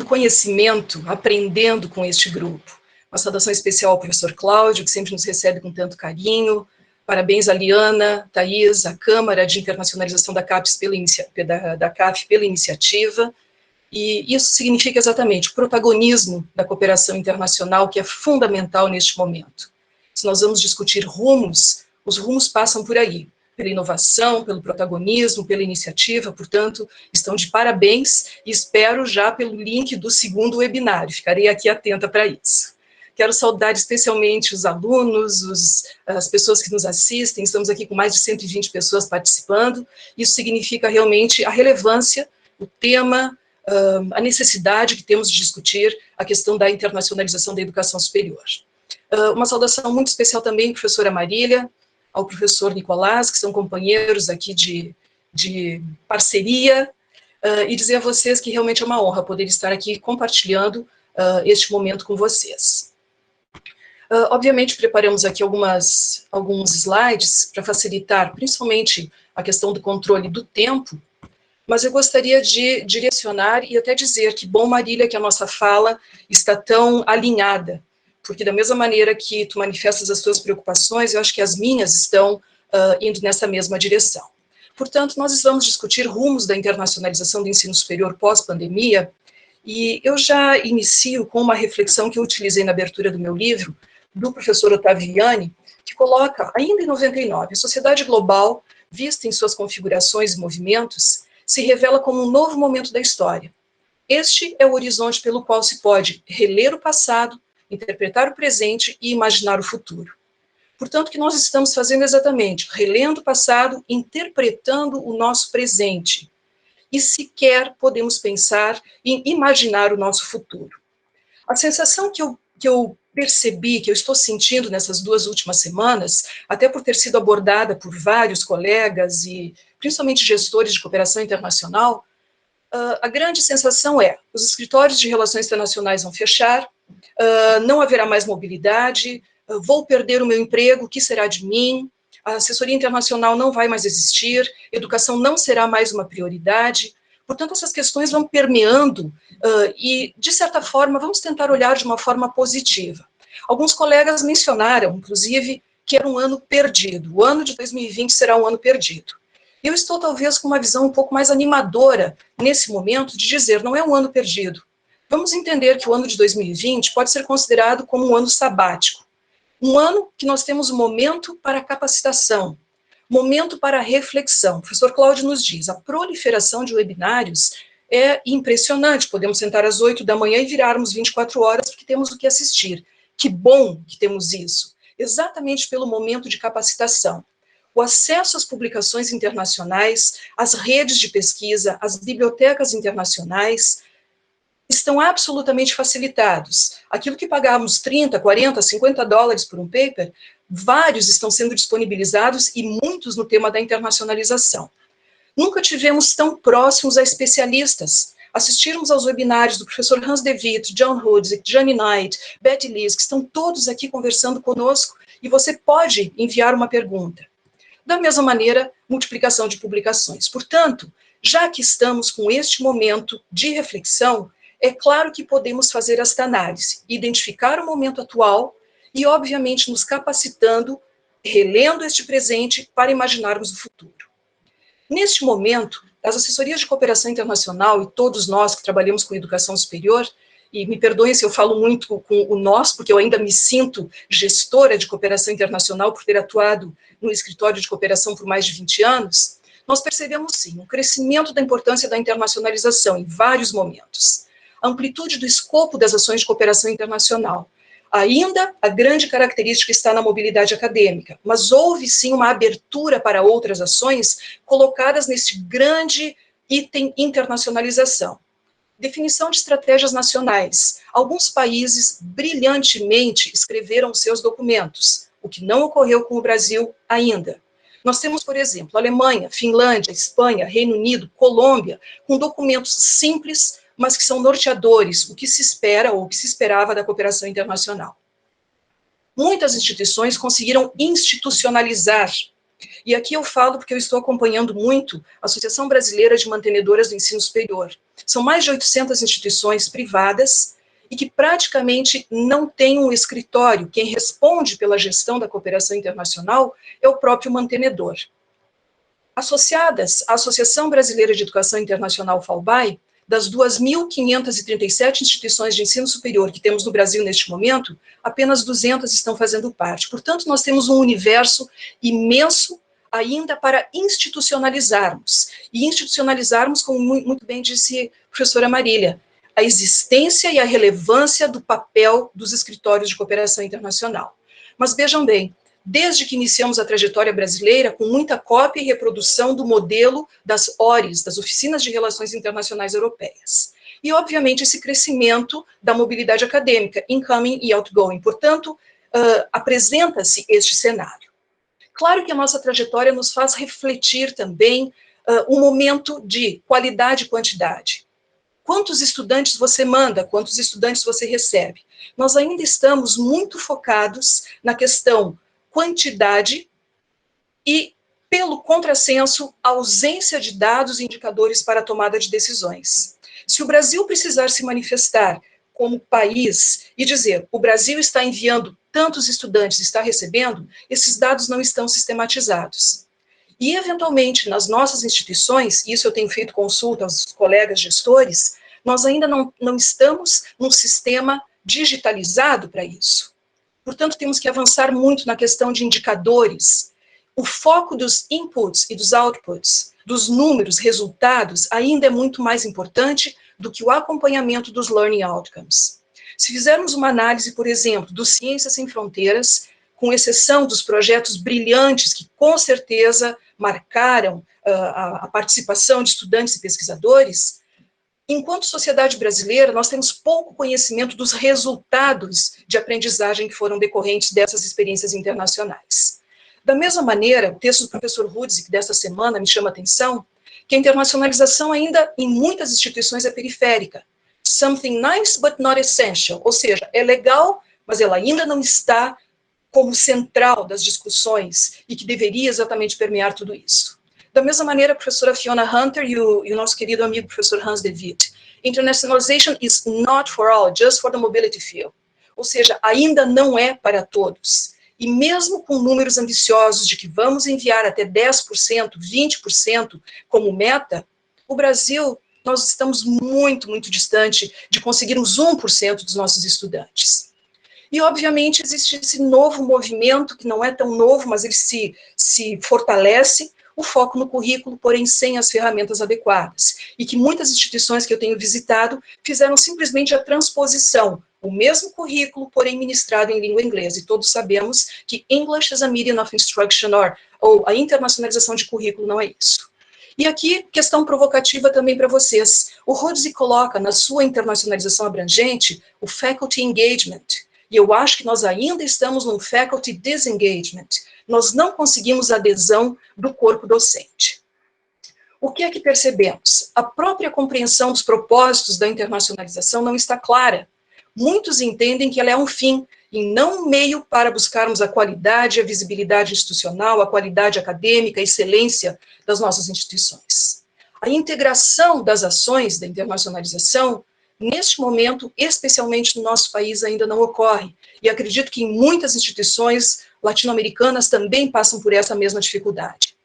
conhecimento, aprendendo com este grupo. Uma saudação especial ao professor Cláudio, que sempre nos recebe com tanto carinho. Parabéns a Liana, Thaís, a Câmara de Internacionalização da CAF pela iniciativa. E isso significa exatamente o protagonismo da cooperação internacional, que é fundamental neste momento. Se nós vamos discutir rumos, os rumos passam por aí, pela inovação, pelo protagonismo, pela iniciativa, portanto, estão de parabéns e espero já pelo link do segundo webinário, ficarei aqui atenta para isso. Quero saudar especialmente os alunos, as pessoas que nos assistem, estamos aqui com mais de 120 pessoas participando, isso significa realmente a relevância, o tema, a necessidade que temos de discutir a questão da internacionalização da educação superior. Uma saudação muito especial também à professora Marília, ao professor Nicolás, que são companheiros aqui de parceria, e dizer a vocês que realmente é uma honra poder estar aqui compartilhando este momento com vocês. Obviamente, preparamos aqui alguns slides para facilitar, principalmente, a questão do controle do tempo, mas eu gostaria de direcionar e até dizer que bom, Marília, que a nossa fala está tão alinhada, porque da mesma maneira que tu manifestas as tuas preocupações, eu acho que as minhas estão indo nessa mesma direção. Portanto, nós vamos discutir rumos da internacionalização do ensino superior pós-pandemia, e eu já inicio com uma reflexão que eu utilizei na abertura do meu livro, do professor Otávio Vianney, que coloca, ainda em 99, a sociedade global, vista em suas configurações e movimentos, se revela como um novo momento da história. Este é o horizonte pelo qual se pode reler o passado, interpretar o presente e imaginar o futuro. Portanto, o que nós estamos fazendo exatamente, relendo o passado, interpretando o nosso presente, e sequer podemos pensar em imaginar o nosso futuro. A sensação que eu percebi, que eu estou sentindo nessas 2 últimas semanas, até por ter sido abordada por vários colegas e principalmente gestores de cooperação internacional, a grande sensação é, os escritórios de relações internacionais vão fechar, não haverá mais mobilidade, vou perder o meu emprego, o que será de mim? A assessoria internacional não vai mais existir, educação não será mais uma prioridade. Portanto, essas questões vão permeando e, de certa forma, vamos tentar olhar de uma forma positiva. Alguns colegas mencionaram, inclusive, que era um ano perdido. O ano de 2020 será um ano perdido. Eu estou, talvez, com uma visão um pouco mais animadora, nesse momento, de dizer, não é um ano perdido. Vamos entender que o ano de 2020 pode ser considerado como um ano sabático. Um ano que nós temos um momento para capacitação, momento para reflexão. O professor Cláudio nos diz, a proliferação de webinários é impressionante. Podemos sentar às 8 da manhã e virarmos 24 horas porque temos o que assistir. Que bom que temos isso. Exatamente pelo momento de capacitação. O acesso às publicações internacionais, às redes de pesquisa, às bibliotecas internacionais, estão absolutamente facilitados. Aquilo que pagávamos 30, 40, 50 dólares por um paper, vários estão sendo disponibilizados e muitos no tema da internacionalização. Nunca tivemos tão próximos a especialistas. Assistirmos aos webinários do professor Hans de Witt, John Rudzik, Johnny Knight, Betty Liz, que estão todos aqui conversando conosco, e você pode enviar uma pergunta. Da mesma maneira, multiplicação de publicações. Portanto, já que estamos com este momento de reflexão, é claro que podemos fazer esta análise, identificar o momento atual e, obviamente, nos capacitando, relendo este presente para imaginarmos o futuro. Neste momento, as assessorias de cooperação internacional e todos nós que trabalhamos com educação superior, e me perdoem se eu falo muito com o nós, porque eu ainda me sinto gestora de cooperação internacional por ter atuado no escritório de cooperação por mais de 20 anos, nós percebemos, sim, um crescimento da importância da internacionalização em vários momentos. A amplitude do escopo das ações de cooperação internacional. Ainda, a grande característica está na mobilidade acadêmica, mas houve, sim, uma abertura para outras ações colocadas nesse grande item internacionalização. Definição de estratégias nacionais. Alguns países brilhantemente escreveram seus documentos, o que não ocorreu com o Brasil ainda. Nós temos, por exemplo, Alemanha, Finlândia, Espanha, Reino Unido, Colômbia, com documentos simples, mas que são norteadores, o que se espera ou o que se esperava da cooperação internacional. Muitas instituições conseguiram institucionalizar. E aqui eu falo porque eu estou acompanhando muito a Associação Brasileira de Mantenedoras do Ensino Superior. São mais de 800 instituições privadas e que praticamente não têm um escritório. Quem responde pela gestão da cooperação internacional é o próprio mantenedor. Associadas à Associação Brasileira de Educação Internacional, FAUBAI, das 2.537 instituições de ensino superior que temos no Brasil neste momento, apenas 200 estão fazendo parte. Portanto, nós temos um universo imenso ainda para institucionalizarmos. E institucionalizarmos, como muito bem disse a professora Marília, a existência e a relevância do papel dos escritórios de cooperação internacional. Mas vejam bem, desde que iniciamos a trajetória brasileira, com muita cópia e reprodução do modelo das ORIs, das Oficinas de Relações Internacionais Europeias. E, obviamente, esse crescimento da mobilidade acadêmica, incoming e outgoing. Portanto, apresenta-se este cenário. Claro que a nossa trajetória nos faz refletir também um momento de qualidade e quantidade. Quantos estudantes você manda, quantos estudantes você recebe? Nós ainda estamos muito focados na questão quantidade e, pelo contrassenso, a ausência de dados e indicadores para a tomada de decisões. Se o Brasil precisar se manifestar como país e dizer o Brasil está enviando tantos estudantes, está recebendo, esses dados não estão sistematizados. E, eventualmente, nas nossas instituições, isso eu tenho feito consulta aos colegas gestores, nós ainda não estamos num sistema digitalizado para isso. Portanto, temos que avançar muito na questão de indicadores. O foco dos inputs e dos outputs, dos números, resultados, ainda é muito mais importante do que o acompanhamento dos learning outcomes. Se fizermos uma análise, por exemplo, do Ciências Sem Fronteiras, com exceção dos projetos brilhantes que, com certeza, marcaram a participação de estudantes e pesquisadores, enquanto sociedade brasileira, nós temos pouco conhecimento dos resultados de aprendizagem que foram decorrentes dessas experiências internacionais. Da mesma maneira, o texto do professor Rudzik desta semana me chama a atenção que a internacionalização ainda, em muitas instituições, é periférica. Something nice, but not essential. Ou seja, é legal, mas ela ainda não está como central das discussões e que deveria exatamente permear tudo isso. Da mesma maneira, a professora Fiona Hunter e o nosso querido amigo professor Hans de Witt. Internationalization is not for all, just for the mobility field. Ou seja, ainda não é para todos. E mesmo com números ambiciosos de que vamos enviar até 10%, 20% como meta, o Brasil, nós estamos muito, muito distante de conseguirmos 1% dos nossos estudantes. E, obviamente, existe esse novo movimento, que não é tão novo, mas ele se fortalece, o foco no currículo, porém sem as ferramentas adequadas, e que muitas instituições que eu tenho visitado fizeram simplesmente a transposição, o mesmo currículo, porém ministrado em língua inglesa, e todos sabemos que English is a medium of instruction, ou a internacionalização de currículo não é isso. E aqui, questão provocativa também para vocês. O Rudzik coloca na sua internacionalização abrangente o faculty engagement, e eu acho que nós ainda estamos num faculty disengagement. Nós não conseguimos adesão do corpo docente. O que é que percebemos? A própria compreensão dos propósitos da internacionalização não está clara. Muitos entendem que ela é um fim, e não um meio para buscarmos a qualidade, a visibilidade institucional, a qualidade acadêmica, a excelência das nossas instituições. A integração das ações da internacionalização, neste momento, especialmente no nosso país, ainda não ocorre. E acredito que em muitas instituições latino-americanas também passam por essa mesma dificuldade.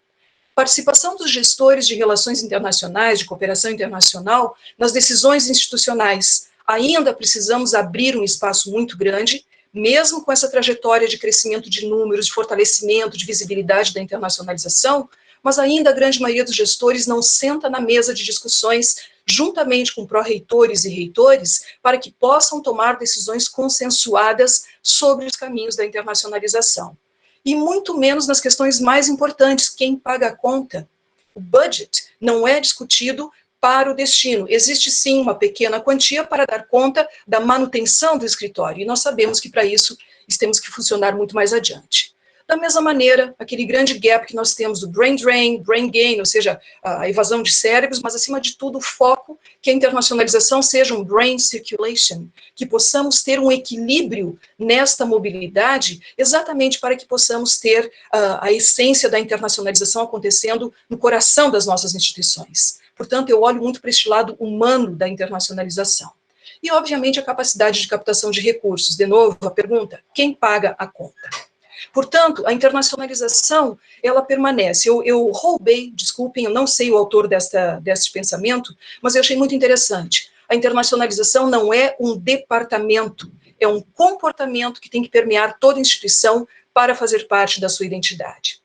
Participação dos gestores de relações internacionais, de cooperação internacional, nas decisões institucionais. Ainda precisamos abrir um espaço muito grande, mesmo com essa trajetória de crescimento de números, de fortalecimento, de visibilidade da internacionalização, mas ainda a grande maioria dos gestores não senta na mesa de discussões juntamente com pró-reitores e reitores, para que possam tomar decisões consensuadas sobre os caminhos da internacionalização. E muito menos nas questões mais importantes, quem paga a conta. O budget não é discutido para o destino. Existe, sim, uma pequena quantia para dar conta da manutenção do escritório, e nós sabemos que, para isso, temos que funcionar muito mais adiante. Da mesma maneira, aquele grande gap que nós temos do brain drain, brain gain, ou seja, a evasão de cérebros, mas, acima de tudo, o foco que a internacionalização seja um brain circulation, que possamos ter um equilíbrio nesta mobilidade, exatamente para que possamos ter a essência da internacionalização acontecendo no coração das nossas instituições. Portanto, eu olho muito para este lado humano da internacionalização. E, obviamente, a capacidade de captação de recursos. De novo, a pergunta, quem paga a conta? Portanto, a internacionalização, ela permanece. Eu roubei, desculpem, eu não sei o autor deste pensamento, mas eu achei muito interessante. A internacionalização não é um departamento, é um comportamento que tem que permear toda instituição para fazer parte da sua identidade.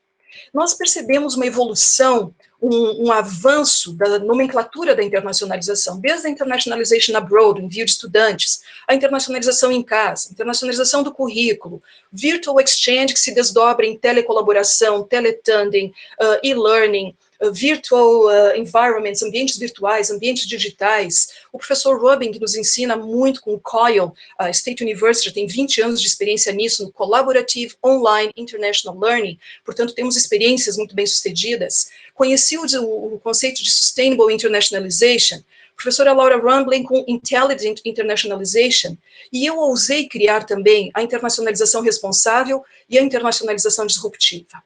Nós percebemos uma evolução, um avanço da nomenclatura da internacionalização, desde a internationalization abroad, envio de estudantes, a internacionalização em casa, a internacionalização do currículo, virtual exchange, que se desdobra em telecolaboração, teletandem, e-learning, virtual environments, ambientes virtuais, ambientes digitais. O professor Rubin, que nos ensina muito com o COIL, a State University, tem 20 anos de experiência nisso, no Collaborative Online International Learning, portanto, temos experiências muito bem-sucedidas. Conheci o conceito de Sustainable Internationalization, a professora Laura Rumbling com Intelligent Internationalization, e eu ousei criar também a internacionalização responsável e a internacionalização disruptiva.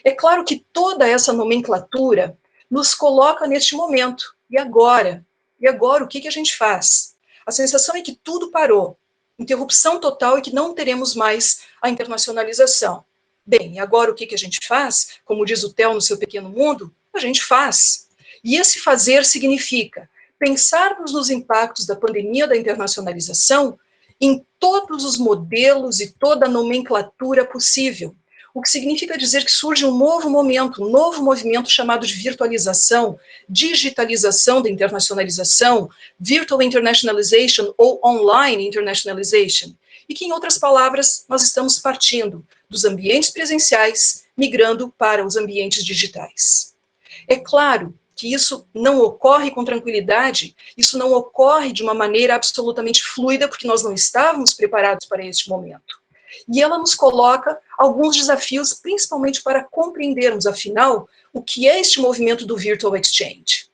É claro que toda essa nomenclatura nos coloca neste momento. E agora? E agora o que a gente faz? A sensação é que tudo parou. Interrupção total e que não teremos mais a internacionalização. Bem, e agora o que a gente faz? Como diz o Theo no seu Pequeno Mundo, a gente faz. E esse fazer significa pensarmos nos impactos da pandemia da internacionalização em todos os modelos e toda a nomenclatura possível. O que significa dizer que surge um novo momento, um novo movimento chamado de virtualização, digitalização da internacionalização, virtual internationalization ou online internationalization, e que, em outras palavras, nós estamos partindo dos ambientes presenciais, migrando para os ambientes digitais. É claro que isso não ocorre com tranquilidade, isso não ocorre de uma maneira absolutamente fluida, porque nós não estávamos preparados para este momento. E ela nos coloca alguns desafios, principalmente para compreendermos, afinal, o que é este movimento do Virtual Exchange.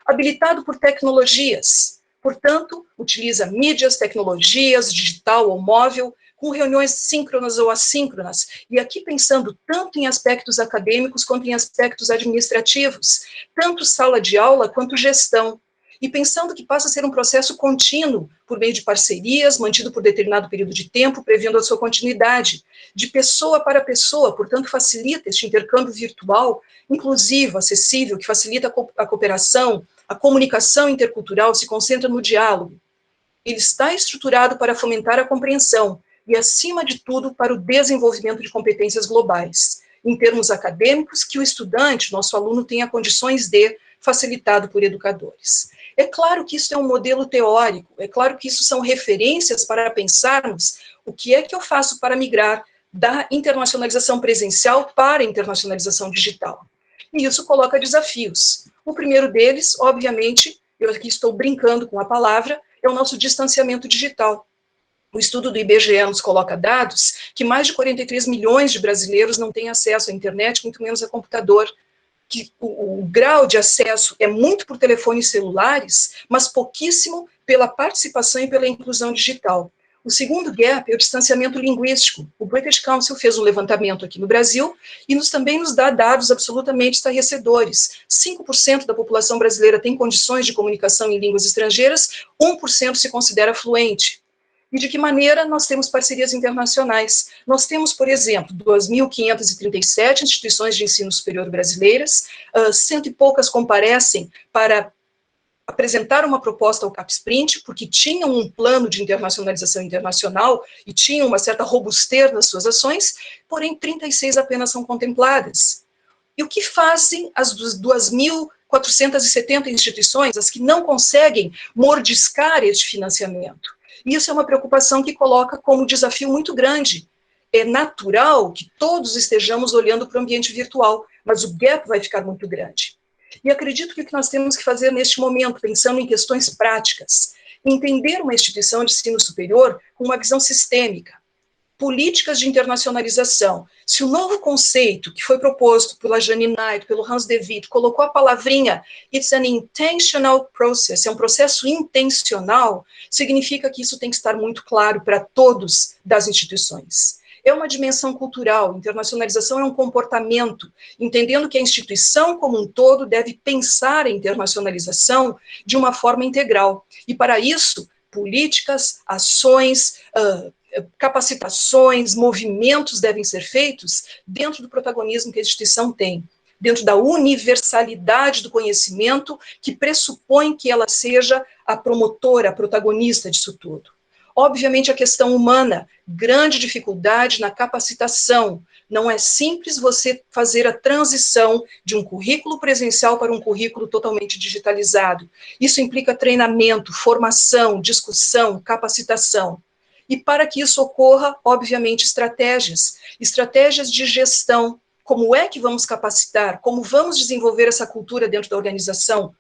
Habilitado por tecnologias, portanto, utiliza mídias, tecnologias, digital ou móvel, com reuniões síncronas ou assíncronas, e aqui pensando tanto em aspectos acadêmicos quanto em aspectos administrativos, tanto sala de aula quanto gestão, e pensando que passa a ser um processo contínuo, por meio de parcerias, mantido por determinado período de tempo, prevendo a sua continuidade, de pessoa para pessoa, portanto, facilita este intercâmbio virtual, inclusivo, acessível, que facilita a cooperação, a comunicação intercultural, se concentra no diálogo. Ele está estruturado para fomentar a compreensão e, acima de tudo, para o desenvolvimento de competências globais, em termos acadêmicos, que o estudante, nosso aluno, tenha condições de, facilitado por educadores. É claro que isso é um modelo teórico, é claro que isso são referências para pensarmos o que é que eu faço para migrar da internacionalização presencial para a internacionalização digital. E isso coloca desafios. O primeiro deles, obviamente, eu aqui estou brincando com a palavra, é o nosso distanciamento digital. O estudo do IBGE nos coloca dados que mais de 43 milhões de brasileiros não têm acesso à internet, muito menos a computador, que o grau de acesso é muito por telefones celulares, mas pouquíssimo pela participação e pela inclusão digital. O segundo gap é o distanciamento linguístico. O British Council fez um levantamento aqui no Brasil e também nos dá dados absolutamente estarrecedores. 5% da população brasileira tem condições de comunicação em línguas estrangeiras, 1% se considera fluente. E de que maneira nós temos parcerias internacionais? Nós temos, por exemplo, 2.537 instituições de ensino superior brasileiras, 100 e poucas comparecem para apresentar uma proposta ao CapSprint, porque tinham um plano de internacionalização internacional e tinham uma certa robustez nas suas ações, porém 36 apenas são contempladas. E o que fazem as 2.470 instituições, as que não conseguem mordiscar este financiamento? Isso é uma preocupação que coloca como desafio muito grande. É natural que todos estejamos olhando para o ambiente virtual, mas o gap vai ficar muito grande. E acredito que o que nós temos que fazer neste momento, pensando em questões práticas, entender uma instituição de ensino superior com uma visão sistêmica, políticas de internacionalização. Se o novo conceito que foi proposto pela Janine Knight, pelo Hans De Witt, colocou a palavrinha "it's an intentional process", é um processo intencional, significa que isso tem que estar muito claro para todos das instituições. É uma dimensão cultural, internacionalização é um comportamento, entendendo que a instituição como um todo deve pensar a internacionalização de uma forma integral. E para isso, políticas, ações, capacitações, movimentos devem ser feitos dentro do protagonismo que a instituição tem, dentro da universalidade do conhecimento, que pressupõe que ela seja a promotora, a protagonista disso tudo. Obviamente, a questão humana, grande dificuldade na capacitação. Não é simples você fazer a transição de um currículo presencial para um currículo totalmente digitalizado. Isso implica treinamento, formação, discussão, capacitação. E para que isso ocorra, obviamente, estratégias de gestão. Como é que vamos capacitar? Como vamos desenvolver essa cultura dentro da organização,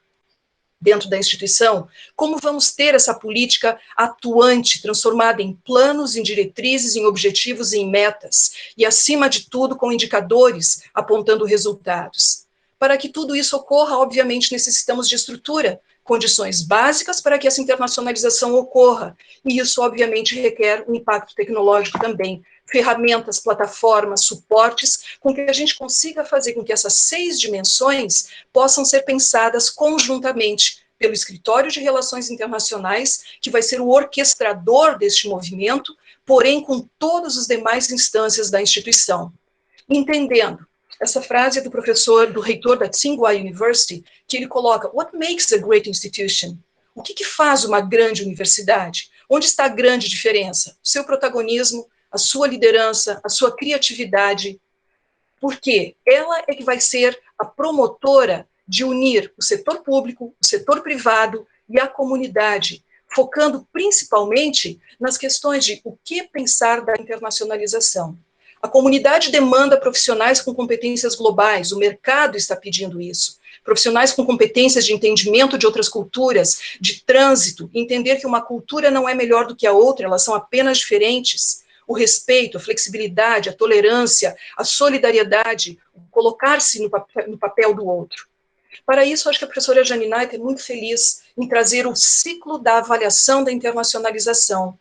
dentro da instituição? Como vamos ter essa política atuante, transformada em planos, em diretrizes, em objetivos e em metas? E, acima de tudo, com indicadores apontando resultados. Para que tudo isso ocorra, obviamente, necessitamos de estrutura, condições básicas para que essa internacionalização ocorra. E isso, obviamente, requer um impacto tecnológico também. Ferramentas, plataformas, suportes, com que a gente consiga fazer com que essas 6 dimensões possam ser pensadas conjuntamente pelo Escritório de Relações Internacionais, que vai ser o orquestrador deste movimento, porém com todas as demais instâncias da instituição. Entendendo. Essa frase é do professor, do reitor da Tsinghua University, que ele coloca: "What makes a great institution?" O que faz uma grande universidade? Onde está a grande diferença? O seu protagonismo, a sua liderança, a sua criatividade. Porque ela é que vai ser a promotora de unir o setor público, o setor privado e a comunidade, focando principalmente nas questões de o que pensar da internacionalização. A comunidade demanda profissionais com competências globais, o mercado está pedindo isso. Profissionais com competências de entendimento de outras culturas, de trânsito, entender que uma cultura não é melhor do que a outra, elas são apenas diferentes. O respeito, a flexibilidade, a tolerância, a solidariedade, colocar-se no papel do outro. Para isso, acho que a professora Janine Knight é muito feliz em trazer o ciclo da avaliação da internacionalização.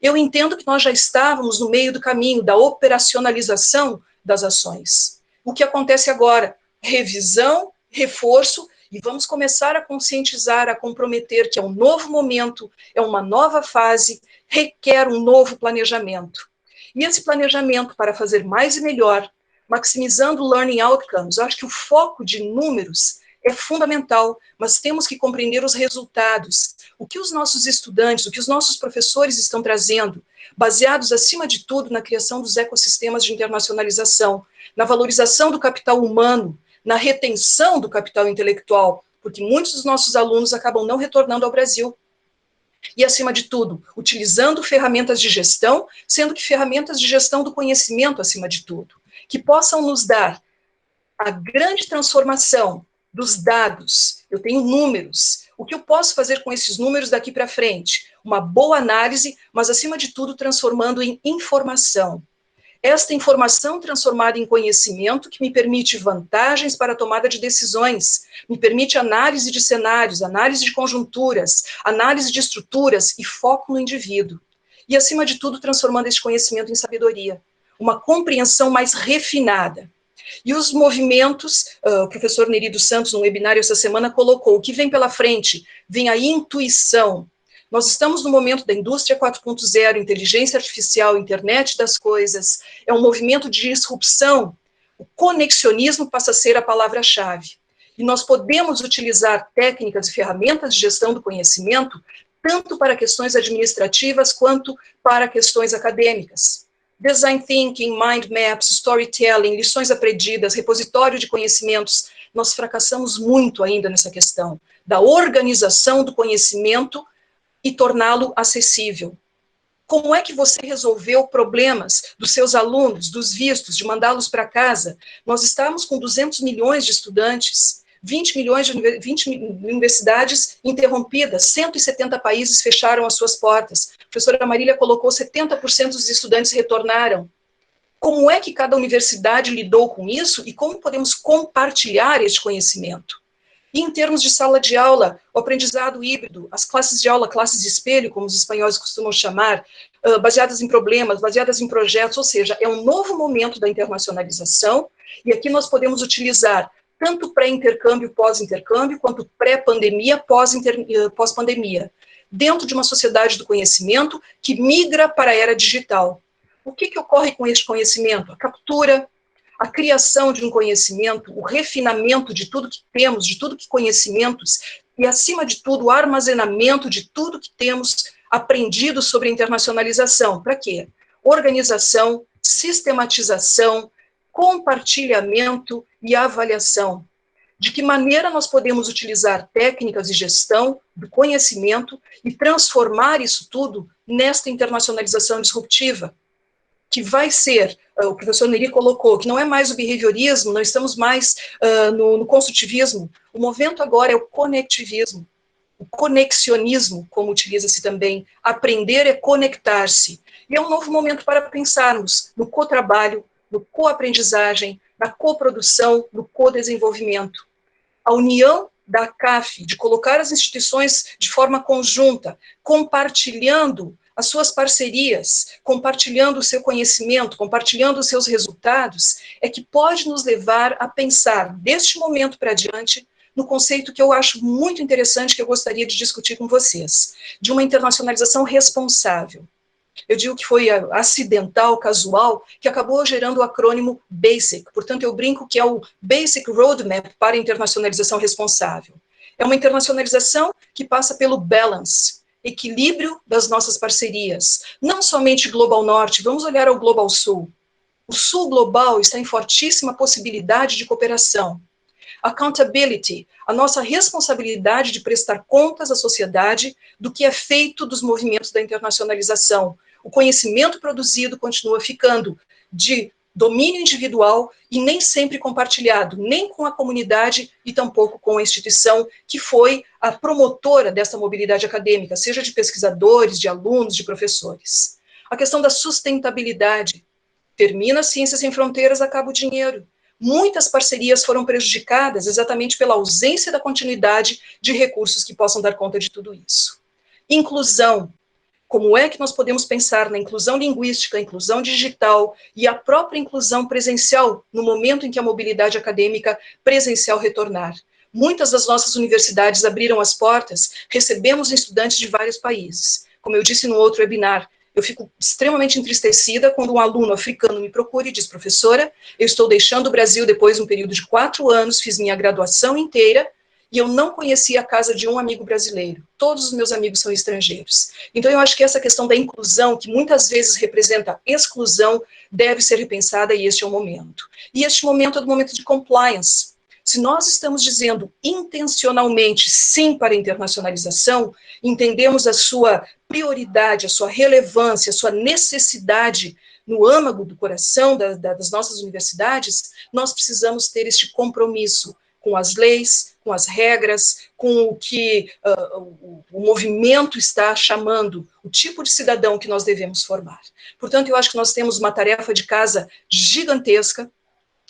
Eu entendo que nós já estávamos no meio do caminho da operacionalização das ações. O que acontece agora? Revisão, reforço, e vamos começar a conscientizar, a comprometer que é um novo momento, é uma nova fase, requer um novo planejamento. E esse planejamento, para fazer mais e melhor, maximizando learning outcomes, eu acho que o foco de números é fundamental, mas temos que compreender os resultados. O que os nossos estudantes, o que os nossos professores estão trazendo, baseados, acima de tudo, na criação dos ecossistemas de internacionalização, na valorização do capital humano, na retenção do capital intelectual, porque muitos dos nossos alunos acabam não retornando ao Brasil. E, acima de tudo, utilizando ferramentas de gestão, sendo que ferramentas de gestão do conhecimento, acima de tudo, que possam nos dar a grande transformação dos dados. Eu tenho números. O que eu posso fazer com esses números daqui para frente? Uma boa análise, mas, acima de tudo, transformando em informação. Esta informação transformada em conhecimento que me permite vantagens para a tomada de decisões, me permite análise de cenários, análise de conjunturas, análise de estruturas e foco no indivíduo. E, acima de tudo, transformando esse conhecimento em sabedoria. Uma compreensão mais refinada. E os movimentos, o professor Neri dos Santos, num webinário essa semana, colocou: o que vem pela frente? Vem a intuição. Nós estamos no momento da indústria 4.0, inteligência artificial, internet das coisas, é um movimento de disrupção. O conexionismo passa a ser a palavra-chave. E nós podemos utilizar técnicas e ferramentas de gestão do conhecimento, tanto para questões administrativas, quanto para questões acadêmicas. Design thinking, mind maps, storytelling, lições aprendidas, repositório de conhecimentos. Nós fracassamos muito ainda nessa questão da organização do conhecimento e torná-lo acessível. Como é que você resolveu problemas dos seus alunos, dos vistos, de mandá-los para casa? Nós estávamos com 200 milhões de estudantes. 20 universidades interrompidas, 170 países fecharam as suas portas. A professora Marília colocou 70% dos estudantes retornaram. Como é que cada universidade lidou com isso e como podemos compartilhar este conhecimento? E em termos de sala de aula, o aprendizado híbrido, as classes de aula, classes de espelho, como os espanhóis costumam chamar, baseadas em problemas, baseadas em projetos, ou seja, é um novo momento da internacionalização, e aqui nós podemos utilizar tanto pré-intercâmbio, pós-intercâmbio, quanto pré-pandemia, pós-pandemia, dentro de uma sociedade do conhecimento que migra para a era digital. O que ocorre com este conhecimento? A captura, a criação de um conhecimento, o refinamento de tudo que temos, de tudo que conhecimentos, e, acima de tudo, o armazenamento de tudo que temos aprendido sobre a internacionalização. Para quê? Organização, sistematização, compartilhamento e avaliação. De que maneira nós podemos utilizar técnicas de gestão do conhecimento e transformar isso tudo nesta internacionalização disruptiva, que vai ser, o professor Neri colocou, que não é mais o behaviorismo, não estamos mais no construtivismo, o movimento agora é o conectivismo, o conexionismo, como utiliza-se também, aprender é conectar-se, e é um novo momento para pensarmos no cotrabalho, no coaprendizagem, na coprodução, no codesenvolvimento. A união da CAF, de colocar as instituições de forma conjunta, compartilhando as suas parcerias, compartilhando o seu conhecimento, compartilhando os seus resultados, é que pode nos levar a pensar, deste momento para diante, no conceito que eu acho muito interessante, que eu gostaria de discutir com vocês, de uma internacionalização responsável. Eu digo que foi acidental, casual, que acabou gerando o acrônimo BASIC, portanto eu brinco que é o Basic Roadmap para a internacionalização responsável. É uma internacionalização que passa pelo balance, equilíbrio das nossas parcerias, não somente Global Norte, vamos olhar ao Global Sul. O Sul global está em fortíssima possibilidade de cooperação. Accountability, a nossa responsabilidade de prestar contas à sociedade do que é feito dos movimentos da internacionalização. O conhecimento produzido continua ficando de domínio individual e nem sempre compartilhado, nem com a comunidade e tampouco com a instituição que foi a promotora dessa mobilidade acadêmica, seja de pesquisadores, de alunos, de professores. A questão da sustentabilidade. Termina Ciências Sem Fronteiras, acaba o dinheiro. Muitas parcerias foram prejudicadas exatamente pela ausência da continuidade de recursos que possam dar conta de tudo isso. Inclusão. Como é que nós podemos pensar na inclusão linguística, a inclusão digital e a própria inclusão presencial no momento em que a mobilidade acadêmica presencial retornar? Muitas das nossas universidades abriram as portas, recebemos estudantes de vários países. Como eu disse no outro webinar, eu fico extremamente entristecida quando um aluno africano me procura e diz: professora, eu estou deixando o Brasil depois de um período de 4 anos, fiz minha graduação inteira, e eu não conhecia a casa de um amigo brasileiro. Todos os meus amigos são estrangeiros. Então, eu acho que essa questão da inclusão, que muitas vezes representa exclusão, deve ser repensada, e este é o momento. E este momento é do momento de compliance. Se nós estamos dizendo intencionalmente sim para a internacionalização, entendemos a sua prioridade, a sua relevância, a sua necessidade no âmago do coração das nossas universidades, nós precisamos ter este compromisso com as leis, com as regras, com o que o movimento está chamando, o tipo de cidadão que nós devemos formar. Portanto, eu acho que nós temos uma tarefa de casa gigantesca,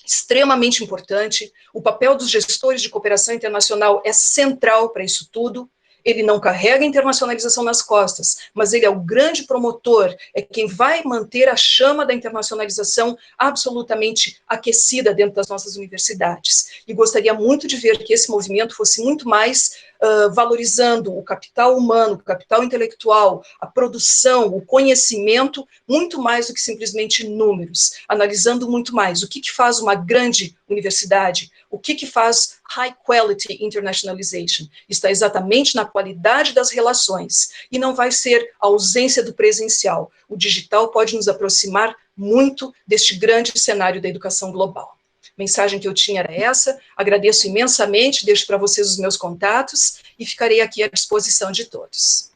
extremamente importante. O papel dos gestores de cooperação internacional é central para isso tudo. Ele não carrega a internacionalização nas costas, mas ele é o grande promotor, é quem vai manter a chama da internacionalização absolutamente aquecida dentro das nossas universidades. E gostaria muito de ver que esse movimento fosse muito mais valorizando o capital humano, o capital intelectual, a produção, o conhecimento, muito mais do que simplesmente números, analisando muito mais o que faz uma grande universidade, o que faz high quality internationalization. Está exatamente na qualidade das relações, e não vai ser a ausência do presencial. O digital pode nos aproximar muito deste grande cenário da educação global. A mensagem que eu tinha era essa, agradeço imensamente, deixo para vocês os meus contatos, e ficarei aqui à disposição de todos.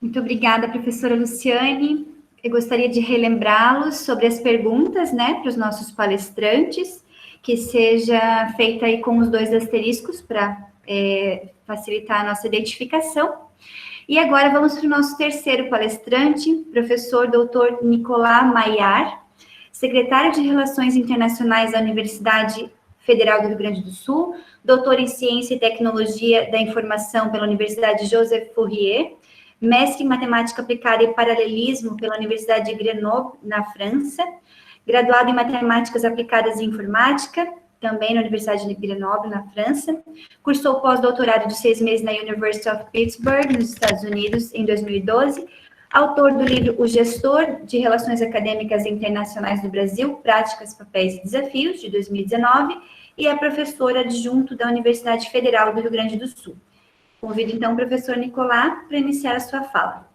Muito obrigada, professora Luciane. Eu gostaria de relembrá-los sobre as perguntas, né, para os nossos palestrantes, que seja feita aí com os 2 asteriscos para facilitar a nossa identificação. E agora vamos para o nosso terceiro palestrante, professor Dr. Nicolás Maillard, secretário de Relações Internacionais da Universidade Federal do Rio Grande do Sul, doutor em Ciência e Tecnologia da Informação pela Universidade Joseph Fourier, mestre em Matemática Aplicada e Paralelismo pela Universidade de Grenoble, na França, graduado em Matemáticas Aplicadas e Informática, também na Universidade de Grenoble, na França, cursou pós-doutorado de 6 meses na University of Pittsburgh, nos Estados Unidos, em 2012, autor do livro O Gestor de Relações Acadêmicas Internacionais do Brasil, Práticas, Papéis e Desafios, de 2019, e é professor adjunto da Universidade Federal do Rio Grande do Sul. Convido, então, o professor Nicolás para iniciar a sua fala.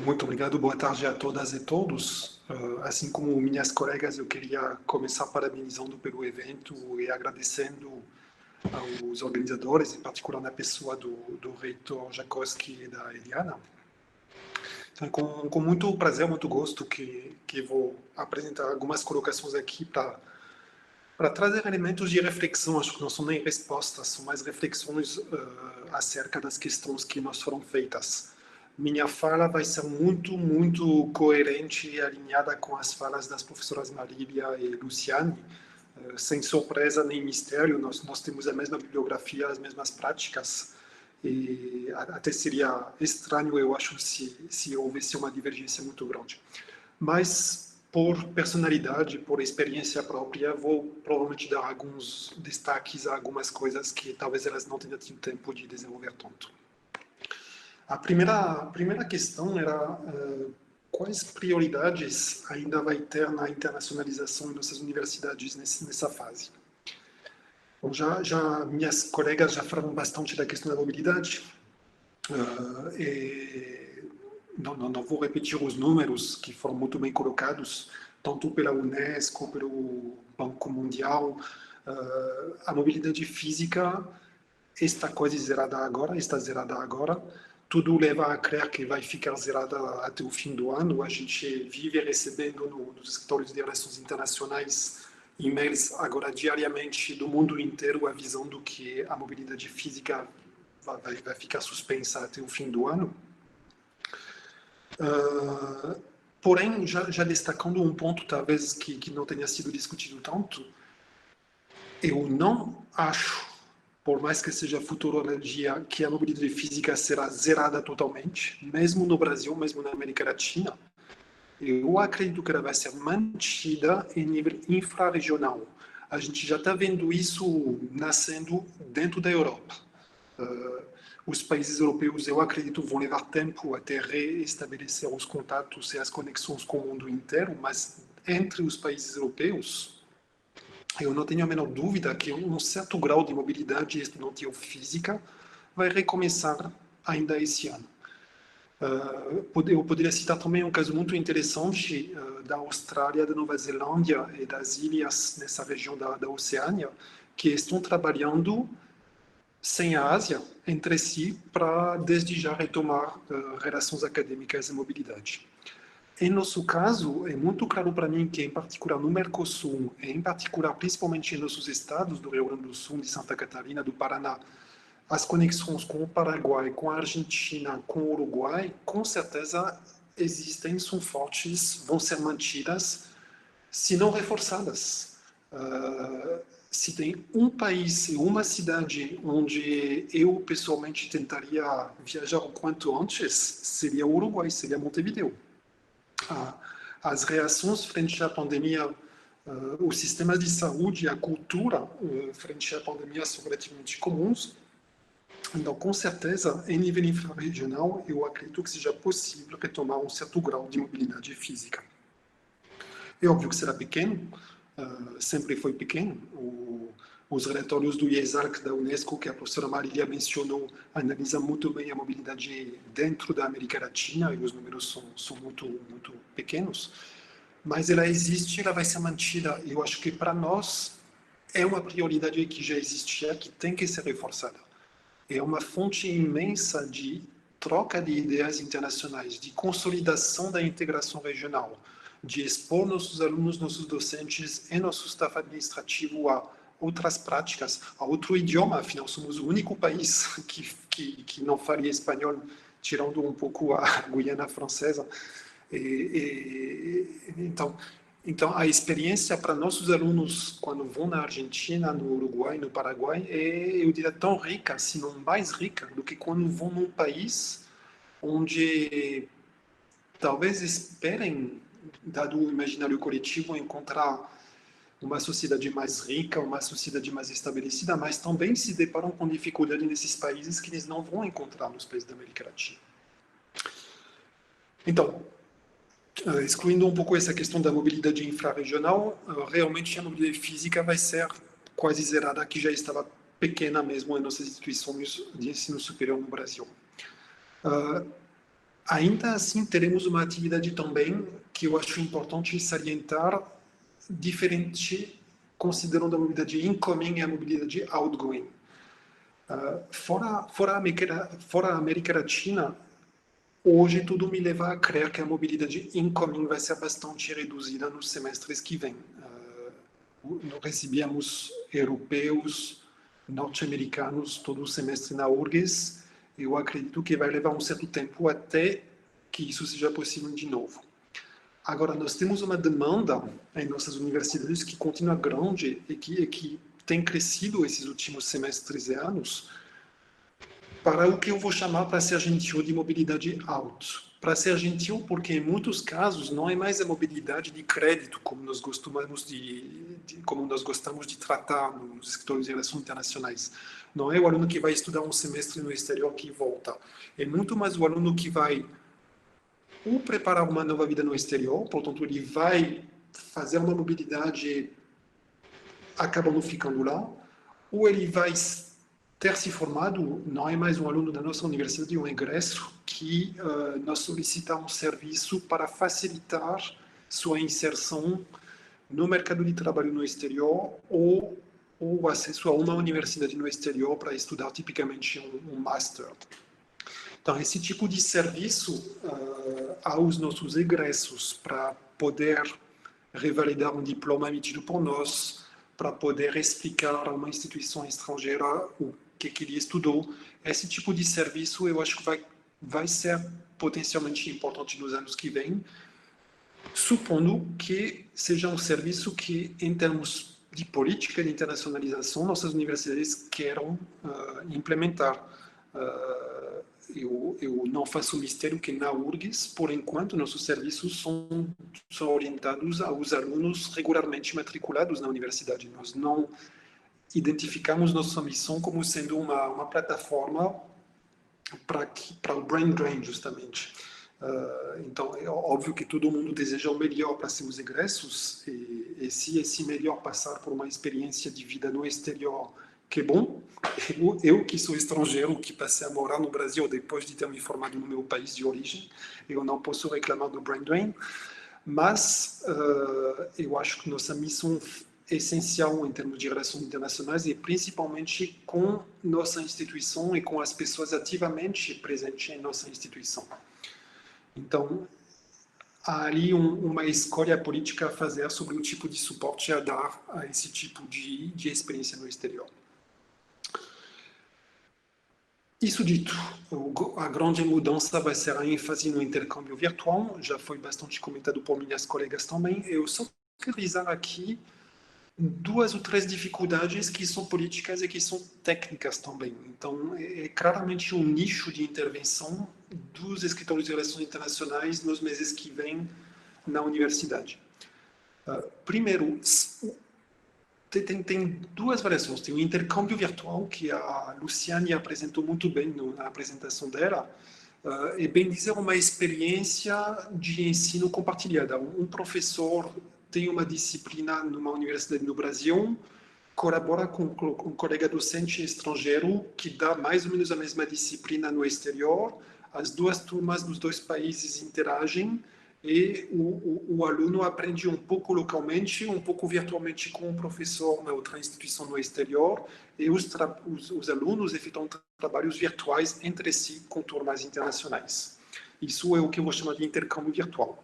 Muito obrigado, boa tarde a todas e todos. Assim como minhas colegas, eu queria começar parabenizando pelo evento e agradecendo aos organizadores, em particular na pessoa do reitor Jankowski e da Eliana. Então, com muito prazer, muito gosto que vou apresentar algumas colocações aqui para trazer elementos de reflexão. Acho que não são nem respostas, são mais reflexões acerca das questões que nos foram feitas. Minha fala vai ser muito coerente e alinhada com as falas das professoras Marília e Luciane. Sem surpresa nem mistério, nós temos a mesma bibliografia, as mesmas práticas. E até seria estranho, eu acho, se houvesse uma divergência muito grande. Mas, por personalidade, por experiência própria, vou provavelmente dar alguns destaques a algumas coisas que talvez elas não tenham tido tempo de desenvolver tanto. A primeira questão era quais prioridades ainda vai ter na internacionalização em nossas universidades nessa fase. Bom, já minhas colegas já falaram bastante da questão da mobilidade. Não vou repetir os números que foram muito bem colocados, tanto pela Unesco, pelo Banco Mundial. A mobilidade física está quase zerada agora, está zerada agora. Tudo leva a crer que vai ficar zerada até o fim do ano. A gente vive recebendo nos escritórios de relações internacionais e-mails agora diariamente do mundo inteiro avisando que a mobilidade física vai ficar suspensa até o fim do ano. Porém, já destacando um ponto talvez que não tenha sido discutido tanto, eu não acho, por mais que seja futurologia, que a mobilidade física será zerada totalmente, mesmo no Brasil, mesmo na América Latina. Eu acredito que ela vai ser mantida em nível infrarregional. A gente já está vendo isso nascendo dentro da Europa. Os países europeus, eu acredito, vão levar tempo até reestabelecer os contatos e as conexões com o mundo inteiro, mas entre os países europeus, eu não tenho a menor dúvida que um certo grau de mobilidade estudantil física vai recomeçar ainda esse ano. Eu poderia citar também um caso muito interessante da Austrália, da Nova Zelândia e das ilhas nessa região da Oceânia, que estão trabalhando sem a Ásia entre si para desde já retomar relações acadêmicas e mobilidade. Em nosso caso, é muito claro para mim que, em particular no Mercosul, e em particular principalmente em nossos estados do Rio Grande do Sul, de Santa Catarina, do Paraná, as conexões com o Paraguai, com a Argentina, com o Uruguai, com certeza existem, são fortes, vão ser mantidas, se não reforçadas. Se tem um país e uma cidade onde eu pessoalmente tentaria viajar o quanto antes, seria o Uruguai, seria Montevideo. As reações frente à pandemia, os sistemas de saúde, a cultura frente à pandemia são relativamente comuns. Então, com certeza, em nível infrarregional, eu acredito que seja possível retomar um certo grau de mobilidade física. É óbvio que será pequeno, sempre foi pequeno. Os relatórios do IESARC da Unesco, que a professora Marília mencionou, analisam muito bem a mobilidade dentro da América Latina, e os números são muito pequenos. Mas ela existe, ela vai ser mantida. Eu acho que, para nós, é uma prioridade que já existia, que tem que ser reforçada. É uma fonte imensa de troca de ideias internacionais, de consolidação da integração regional, de expor nossos alunos, nossos docentes e nosso staff administrativo a outras práticas, a outro idioma. Afinal, somos o único país que não fala espanhol, tirando um pouco a Guiana Francesa. Então, a experiência para nossos alunos, quando vão na Argentina, no Uruguai, no Paraguai, é, eu diria, tão rica, se não mais rica, do que quando vão num país onde talvez esperem, dado o imaginário coletivo, encontrar uma sociedade mais rica, uma sociedade mais estabelecida, mas também se deparam com dificuldade nesses países que eles não vão encontrar nos países da América Latina. Então, excluindo um pouco essa questão da mobilidade infrarregional, realmente a mobilidade física vai ser quase zerada, que já estava pequena mesmo em nossas instituições de ensino superior no Brasil. Ainda assim, teremos uma atividade também que eu acho importante salientar, diferente, considerando a mobilidade incoming e a mobilidade outgoing. Fora a América Latina, hoje tudo me leva a crer que a mobilidade incoming vai ser bastante reduzida nos semestres que vêm. Nós recebíamos europeus, norte-americanos todo o semestre na URGS. Eu acredito que vai levar um certo tempo até que isso seja possível de novo. Agora, nós temos uma demanda em nossas universidades que continua grande e que tem crescido esses últimos semestres e anos, para o que eu vou chamar, para ser gentil, de mobilidade out. Para ser gentil, porque em muitos casos não é mais a mobilidade de crédito, como nós gostamos de tratar nos escritórios de relações internacionais. Não é o aluno que vai estudar um semestre no exterior que volta. É muito mais o aluno que vai ou preparar uma nova vida no exterior, portanto, ele vai fazer uma mobilidade acabando ficando lá, ou ele vai ter se formado, não é mais um aluno da nossa universidade, um egresso, que nós solicitamos serviço para facilitar sua inserção no mercado de trabalho no exterior ou acesso a uma universidade no exterior para estudar tipicamente um master. Então, esse tipo de serviço aos nossos egressos para poder revalidar um diploma emitido por nós, para poder explicar a uma instituição estrangeira o que ele estudou, esse tipo de serviço eu acho que vai ser potencialmente importante nos anos que vêm, supondo que seja um serviço que, em termos de política de internacionalização, nossas universidades queiram implementar. Eu não faço mistério que na URGS, por enquanto, nossos serviços são orientados aos alunos regularmente matriculados na universidade. Nós não identificamos nossa missão como sendo uma plataforma para o brain drain, justamente. Então, é óbvio que todo mundo deseja o melhor para seus egressos, e se esse melhor passar por uma experiência de vida no exterior, que bom. Eu que sou estrangeiro, que passei a morar no Brasil depois de ter me formado no meu país de origem, eu não posso reclamar do brain drain, mas eu acho que nossa missão essencial em termos de relações internacionais e principalmente com nossa instituição e com as pessoas ativamente presentes em nossa instituição. Então, há ali uma escolha política a fazer sobre o tipo de suporte a dar a esse tipo de experiência no exterior. Isso dito, a grande mudança vai ser a ênfase no intercâmbio virtual, já foi bastante comentado por minhas colegas também. Eu só quero avisar aqui 2 ou 3 dificuldades que são políticas e que são técnicas também. Então, é claramente um nicho de intervenção dos escritórios de relações internacionais nos meses que vêm na universidade. Primeiro, tem 2 variações. Tem o intercâmbio virtual, que a Luciane apresentou muito bem na apresentação dela, é bem dizer uma experiência de ensino compartilhada. Um professor tem uma disciplina numa universidade no Brasil, colabora com um colega docente estrangeiro que dá mais ou menos a mesma disciplina no exterior, as 2 turmas dos 2 países interagem e o aluno aprende um pouco localmente, um pouco virtualmente com o professor na outra instituição no exterior, e os alunos efetuam trabalhos virtuais entre si com turmas internacionais. Isso é o que eu vou chamar de intercâmbio virtual.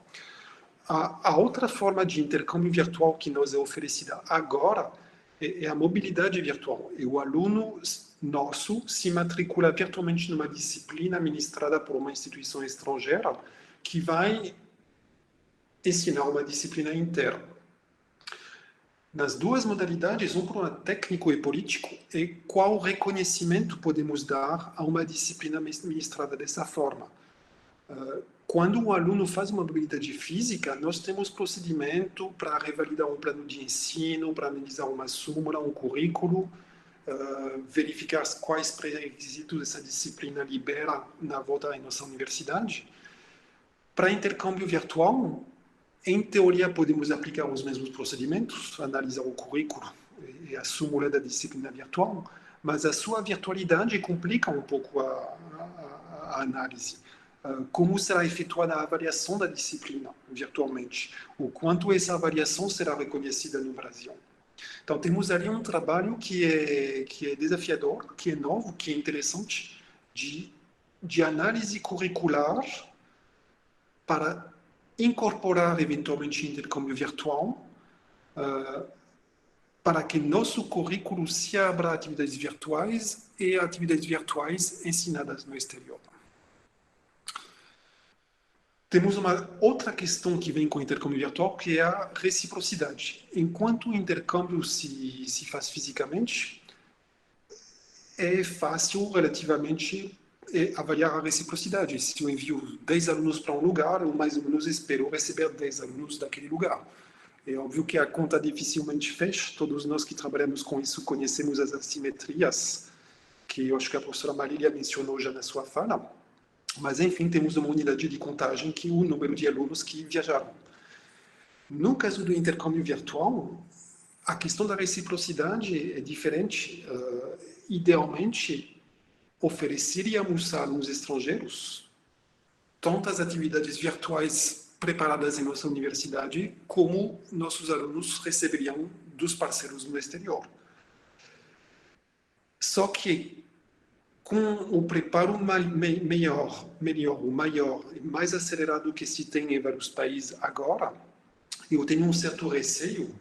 A outra forma de intercâmbio virtual que nos é oferecida agora é a mobilidade virtual. E o aluno nosso se matricula virtualmente numa disciplina ministrada por uma instituição estrangeira que vai ensinar uma disciplina inteira. Nas duas modalidades, um problema técnico e político é qual reconhecimento podemos dar a uma disciplina ministrada dessa forma. Quando um aluno faz uma mobilidade física, nós temos procedimento para revalidar um plano de ensino, para analisar uma súmula, um currículo, verificar quais pré-requisitos essa disciplina libera na volta em nossa universidade. Para intercâmbio virtual, em teoria, podemos aplicar os mesmos procedimentos, analisar o currículo e a súmula da disciplina virtual, mas a sua virtualidade complica um pouco a análise. Como será efetuada a avaliação da disciplina virtualmente? O quanto essa avaliação será reconhecida no Brasil? Então, temos ali um trabalho que é desafiador, que é novo, que é interessante, de análise curricular para incorporar eventualmente intercâmbio virtual, para que nosso currículo se abra a atividades virtuais e atividades virtuais ensinadas no exterior. Temos uma outra questão que vem com o intercâmbio virtual, que é a reciprocidade. Enquanto o intercâmbio se faz fisicamente, é fácil relativamente avaliar a reciprocidade. Se eu envio 10 alunos para um lugar, eu mais ou menos espero receber 10 alunos daquele lugar. É óbvio que a conta dificilmente fecha, todos nós que trabalhamos com isso conhecemos as assimetrias, que eu acho que a professora Marília mencionou já na sua fala. Mas, enfim, temos uma unidade de contagem que é o número de alunos que viajaram. No caso do intercâmbio virtual, a questão da reciprocidade é diferente. Idealmente, ofereceríamos a alunos estrangeiros tantas atividades virtuais preparadas em nossa universidade como nossos alunos receberiam dos parceiros no exterior. Só que, com o preparo maior e mais acelerado que se tem em vários países agora, eu tenho um certo receio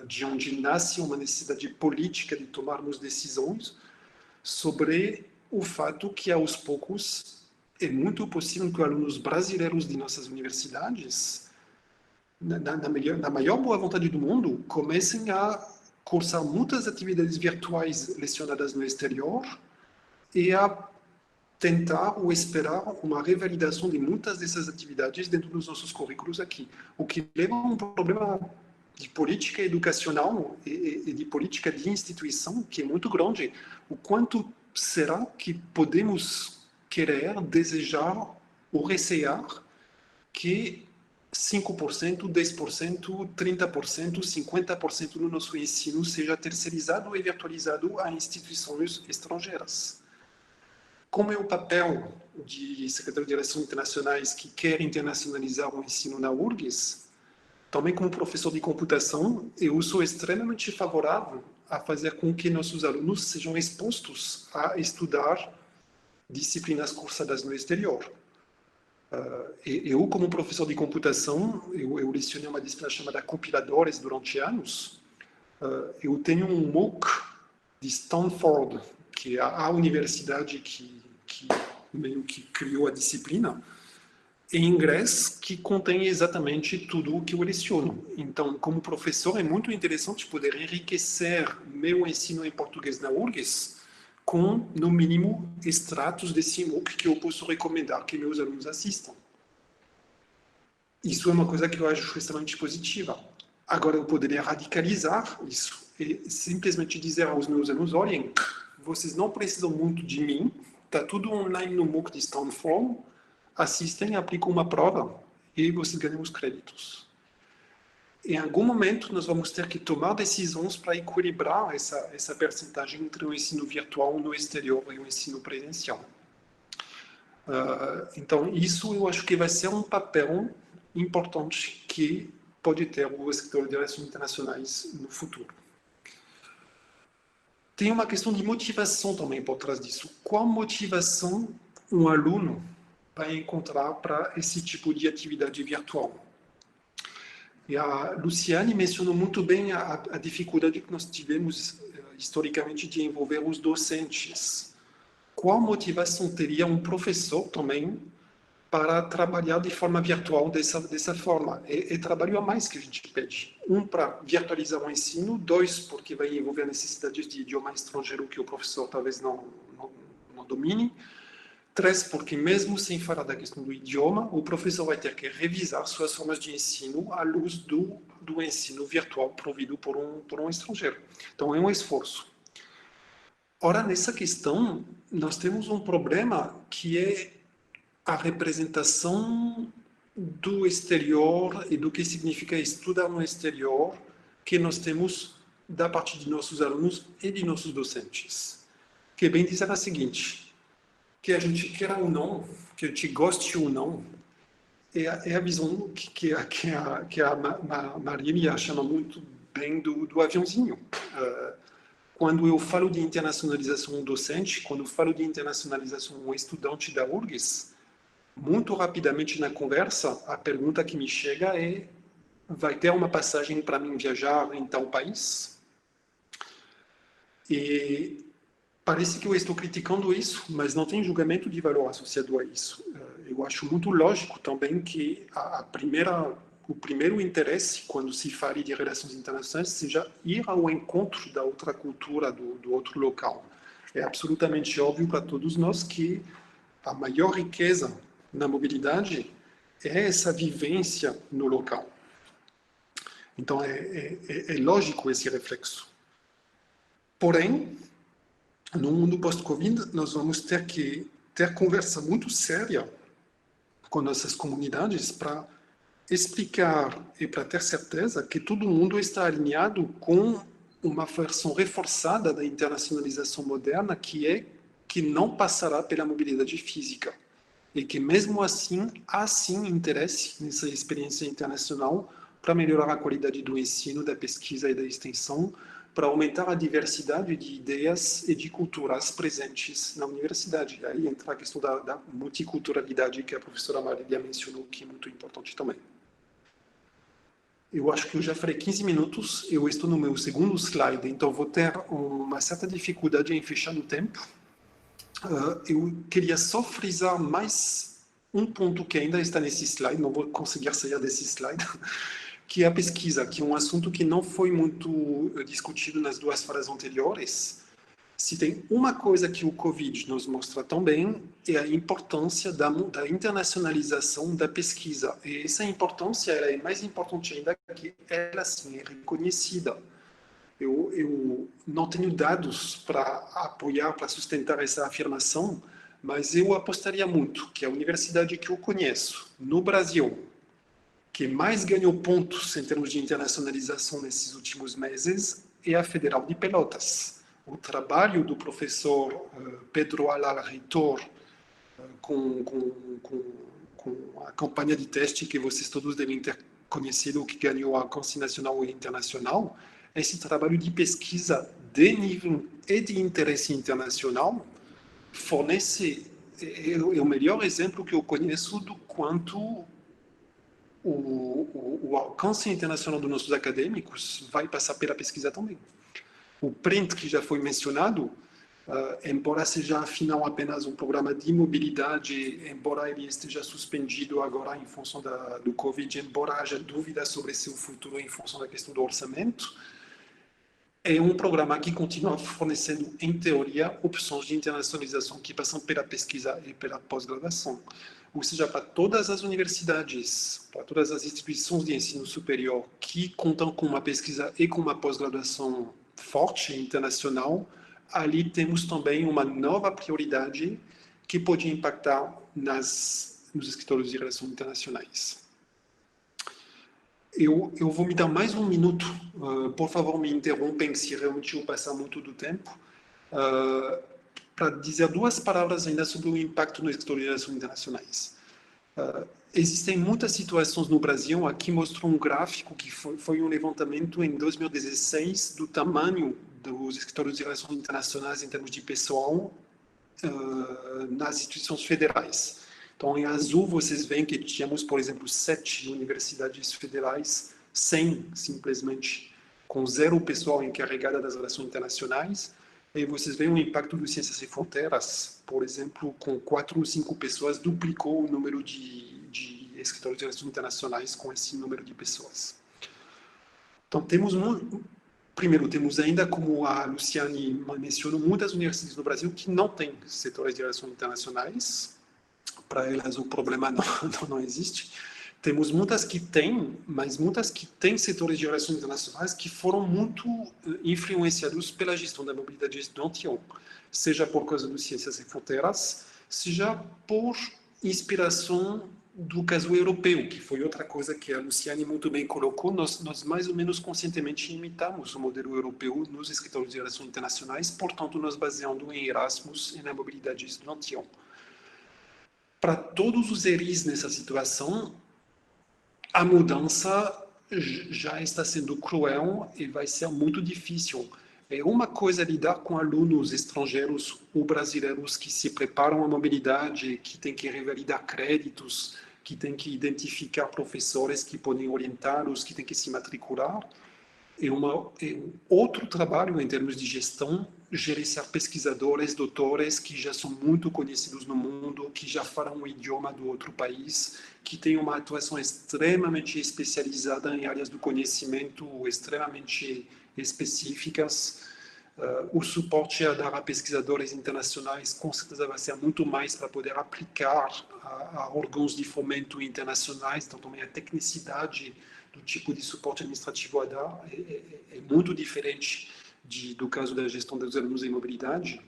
de onde nasce uma necessidade política de tomarmos decisões sobre o fato que, aos poucos, é muito possível que alunos brasileiros de nossas universidades, na maior boa vontade do mundo, comecem a cursar muitas atividades virtuais lecionadas no exterior e a tentar ou esperar uma revalidação de muitas dessas atividades dentro dos nossos currículos aqui. O que leva a um problema de política educacional e de política de instituição que é muito grande. O quanto será que podemos querer, desejar ou recear que 5%, 10%, 30%, 50% do nosso ensino seja terceirizado e virtualizado a instituições estrangeiras? Como é o papel de secretário de Relações Internacionais que quer internacionalizar o ensino na URGS? Também como professor de computação, eu sou extremamente favorável a fazer com que nossos alunos sejam expostos a estudar disciplinas cursadas no exterior. Eu, como professor de computação, eu lecionei uma disciplina chamada compiladores durante anos. Eu tenho um MOOC de Stanford, que é a universidade que meio que criou a disciplina, em inglês, que contém exatamente tudo o que eu leciono. Então, como professor, é muito interessante poder enriquecer meu ensino em português na URGS com, no mínimo, extratos desse MOOC que eu posso recomendar que meus alunos assistam. Isso é uma coisa que eu acho extremamente positiva. Agora, eu poderia radicalizar isso e simplesmente dizer aos meus alunos, olhem, vocês não precisam muito de mim, está tudo online no MOOC de Stanford, assistem, aplicam uma prova e vocês ganham os créditos. Em algum momento, nós vamos ter que tomar decisões para equilibrar essa percentagem entre o ensino virtual no exterior e o ensino presencial. Então, isso eu acho que vai ser um papel importante que pode ter o escritório de Relações Internacionais no futuro. Tem uma questão de motivação também por trás disso. Qual motivação um aluno vai encontrar para esse tipo de atividade virtual? E a Luciane mencionou muito bem a dificuldade que nós tivemos historicamente de envolver os docentes. Qual motivação teria um professor também para trabalhar de forma virtual dessa forma? É trabalho a mais que a gente pede. Para virtualizar o ensino, 2, porque vai envolver necessidades de idioma estrangeiro que o professor talvez não domine, 3, porque mesmo sem falar da questão do idioma, o professor vai ter que revisar suas formas de ensino à luz do ensino virtual provido por um estrangeiro. Então, é um esforço. Ora, nessa questão, nós temos um problema que é a representação do exterior e do que significa estudar no exterior que nós temos da parte de nossos alunos e de nossos docentes. Que bem dizer a seguinte, que a gente queira ou não, que a gente goste ou não, é a visão que a Marília chama muito bem do aviãozinho. Quando eu falo de internacionalização docente, quando eu falo de internacionalização estudante da URGS, muito rapidamente na conversa, a pergunta que me chega é: vai ter uma passagem para mim viajar em tal país? E parece que eu estou criticando isso, mas não tem julgamento de valor associado a isso. Eu acho muito lógico também que o primeiro interesse, quando se fala de relações internacionais, seja ir ao encontro da outra cultura, do outro local. É absolutamente óbvio para todos nós que a maior riqueza na mobilidade é essa vivência no local. Então, é lógico esse reflexo. Porém, no mundo pós-Covid, nós vamos ter que ter conversa muito séria com nossas comunidades para explicar e para ter certeza que todo mundo está alinhado com uma versão reforçada da internacionalização moderna, que não passará pela mobilidade física. E que, mesmo assim, há sim interesse nessa experiência internacional para melhorar a qualidade do ensino, da pesquisa e da extensão, para aumentar a diversidade de ideias e de culturas presentes na universidade. Aí entra a questão da multiculturalidade que a professora Marília mencionou, que é muito importante também. Eu acho que eu já falei 15 minutos, eu estou no meu segundo slide, então vou ter uma certa dificuldade em fechar no tempo. Eu queria só frisar mais um ponto que ainda está nesse slide, não vou conseguir sair desse slide, que é a pesquisa, que é um assunto que não foi muito discutido nas duas falas anteriores. Se tem uma coisa que o Covid nos mostra também, é a importância da internacionalização da pesquisa. E essa importância ela é mais importante ainda que ela sim é reconhecida. Eu não tenho dados para apoiar, para sustentar essa afirmação, mas eu apostaria muito que a universidade que eu conheço no Brasil, que mais ganhou pontos em termos de internacionalização nesses últimos meses, é a Federal de Pelotas. O trabalho do professor Pedro Alar, reitor, com a campanha de teste que vocês todos devem ter conhecido, que ganhou a alcance nacional e internacional, esse trabalho de pesquisa de nível e de interesse internacional fornece, é o melhor exemplo que eu conheço do quanto o alcance internacional dos nossos acadêmicos vai passar pela pesquisa também. O PRINT, que já foi mencionado, embora seja afinal apenas um programa de mobilidade, embora ele esteja suspendido agora em função do Covid, embora haja dúvidas sobre seu futuro em função da questão do orçamento, é um programa que continua fornecendo, em teoria, opções de internacionalização que passam pela pesquisa e pela pós-graduação. Ou seja, para todas as universidades, para todas as instituições de ensino superior que contam com uma pesquisa e com uma pós-graduação forte, internacional, ali temos também uma nova prioridade que pode impactar nos escritórios de relações internacionais. Eu vou me dar mais um minuto, por favor me interrompem se realmente eu passar muito do tempo, para dizer duas palavras ainda sobre o impacto no escritório de relações internacionais. Existem muitas situações no Brasil, aqui mostro um gráfico que foi um levantamento em 2016 do tamanho dos escritórios de relações internacionais em termos de pessoal nas instituições federais. Então, em azul, vocês veem que tínhamos, por exemplo, 7 universidades federais 100 simplesmente, com 0 pessoal encarregada das relações internacionais, e vocês veem o impacto do Ciências Sem Fronteiras, por exemplo, com 4 ou 5 pessoas, duplicou o número de escritórios de relações internacionais com esse número de pessoas. Então, primeiro, temos ainda, como a Luciane mencionou, muitas universidades no Brasil que não têm setores de relações internacionais. Para elas, o problema não existe. Temos muitas que têm, mas muitas que têm setores de relações internacionais que foram muito influenciados pela gestão da mobilidade estudantil, seja por causa do Ciências Sem Fronteiras, seja por inspiração do caso europeu, que foi outra coisa que a Luciane muito bem colocou. Nós mais ou menos conscientemente imitamos o modelo europeu nos escritórios de relações internacionais, portanto, nos baseando em Erasmus e na mobilidade estudantil. Para todos os ERIs nessa situação, a mudança já está sendo cruel e vai ser muito difícil. É uma coisa lidar com alunos estrangeiros ou brasileiros que se preparam à mobilidade, que têm que revalidar créditos, que têm que identificar professores que podem orientá-los, que têm que se matricular. É outro trabalho em termos de gestão, gerenciar pesquisadores, doutores que já são muito conhecidos no mundo, que já falam o idioma do outro país, que têm uma atuação extremamente especializada em áreas do conhecimento extremamente específicas. O suporte a dar a pesquisadores internacionais com certeza vai ser muito mais para poder aplicar a órgãos de fomento internacionais, então também a tecnicidade do tipo de suporte administrativo a dar é muito diferente do caso da gestão dos alunos em mobilidade.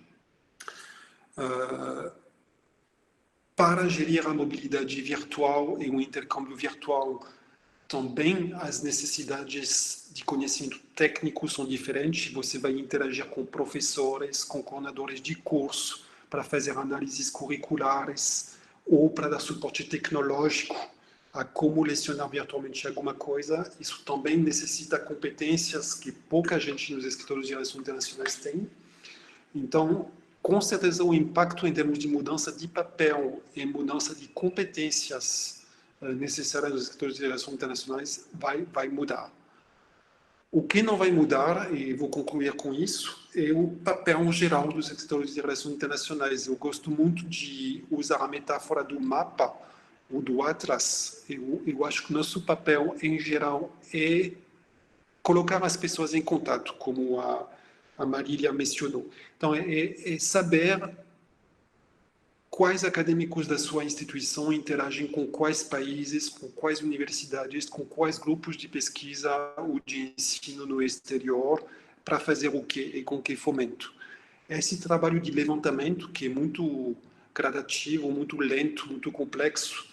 Para gerir a mobilidade virtual e o intercâmbio virtual, também as necessidades de conhecimento técnico são diferentes. Você vai interagir com professores, com coordenadores de curso, para fazer análises curriculares ou para dar suporte tecnológico a como lecionar virtualmente alguma coisa. Isso também necessita competências que pouca gente nos escritórios de relações internacionais tem. Então, com certeza, o impacto em termos de mudança de papel e mudança de competências necessárias nos escritórios de relações internacionais vai mudar. O que não vai mudar, e vou concluir com isso, é o papel geral dos escritórios de relações internacionais. Eu gosto muito de usar a metáfora do mapa ou do atlas. Eu acho que o nosso papel, em geral, é colocar as pessoas em contato, como a Marília mencionou. Então, é saber quais acadêmicos da sua instituição interagem com quais países, com quais universidades, com quais grupos de pesquisa ou de ensino no exterior, para fazer o quê e com que fomento. Esse trabalho de levantamento, que é muito gradativo, muito lento, muito complexo,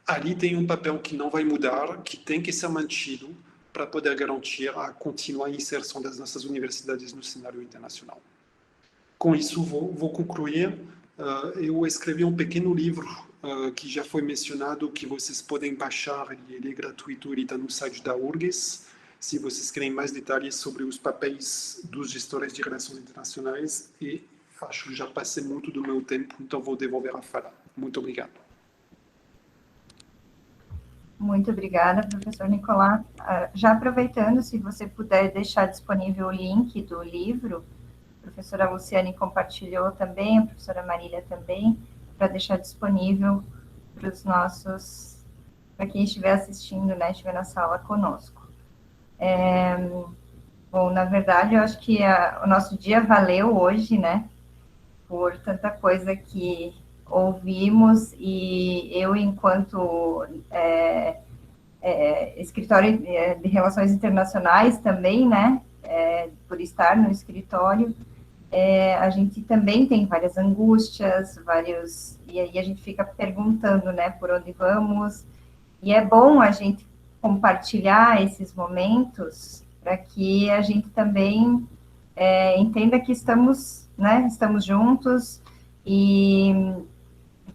ali tem um papel que não vai mudar, que tem que ser mantido para poder garantir a contínua inserção das nossas universidades no cenário internacional. Com isso, vou concluir. Eu escrevi um pequeno livro que já foi mencionado, que vocês podem baixar, ele é gratuito, ele está no site da URGS. Se vocês querem mais detalhes sobre os papéis dos gestores de relações internacionais, e acho que já passei muito do meu tempo, então vou devolver a fala. Muito obrigado. Muito obrigada, professor Nicolás. Já aproveitando, se você puder deixar disponível o link do livro, a professora Luciane compartilhou também, a professora Marília também, para deixar disponível para os nossos, para quem estiver assistindo, né, estiver na sala conosco. Bom, na verdade, eu acho que o nosso dia valeu hoje, né, por tanta coisa que ouvimos, e eu, enquanto escritório de relações internacionais também, né, por estar no escritório, a gente também tem várias angústias, e aí a gente fica perguntando, né, por onde vamos, e é bom a gente compartilhar esses momentos para que a gente também entenda que estamos juntos, e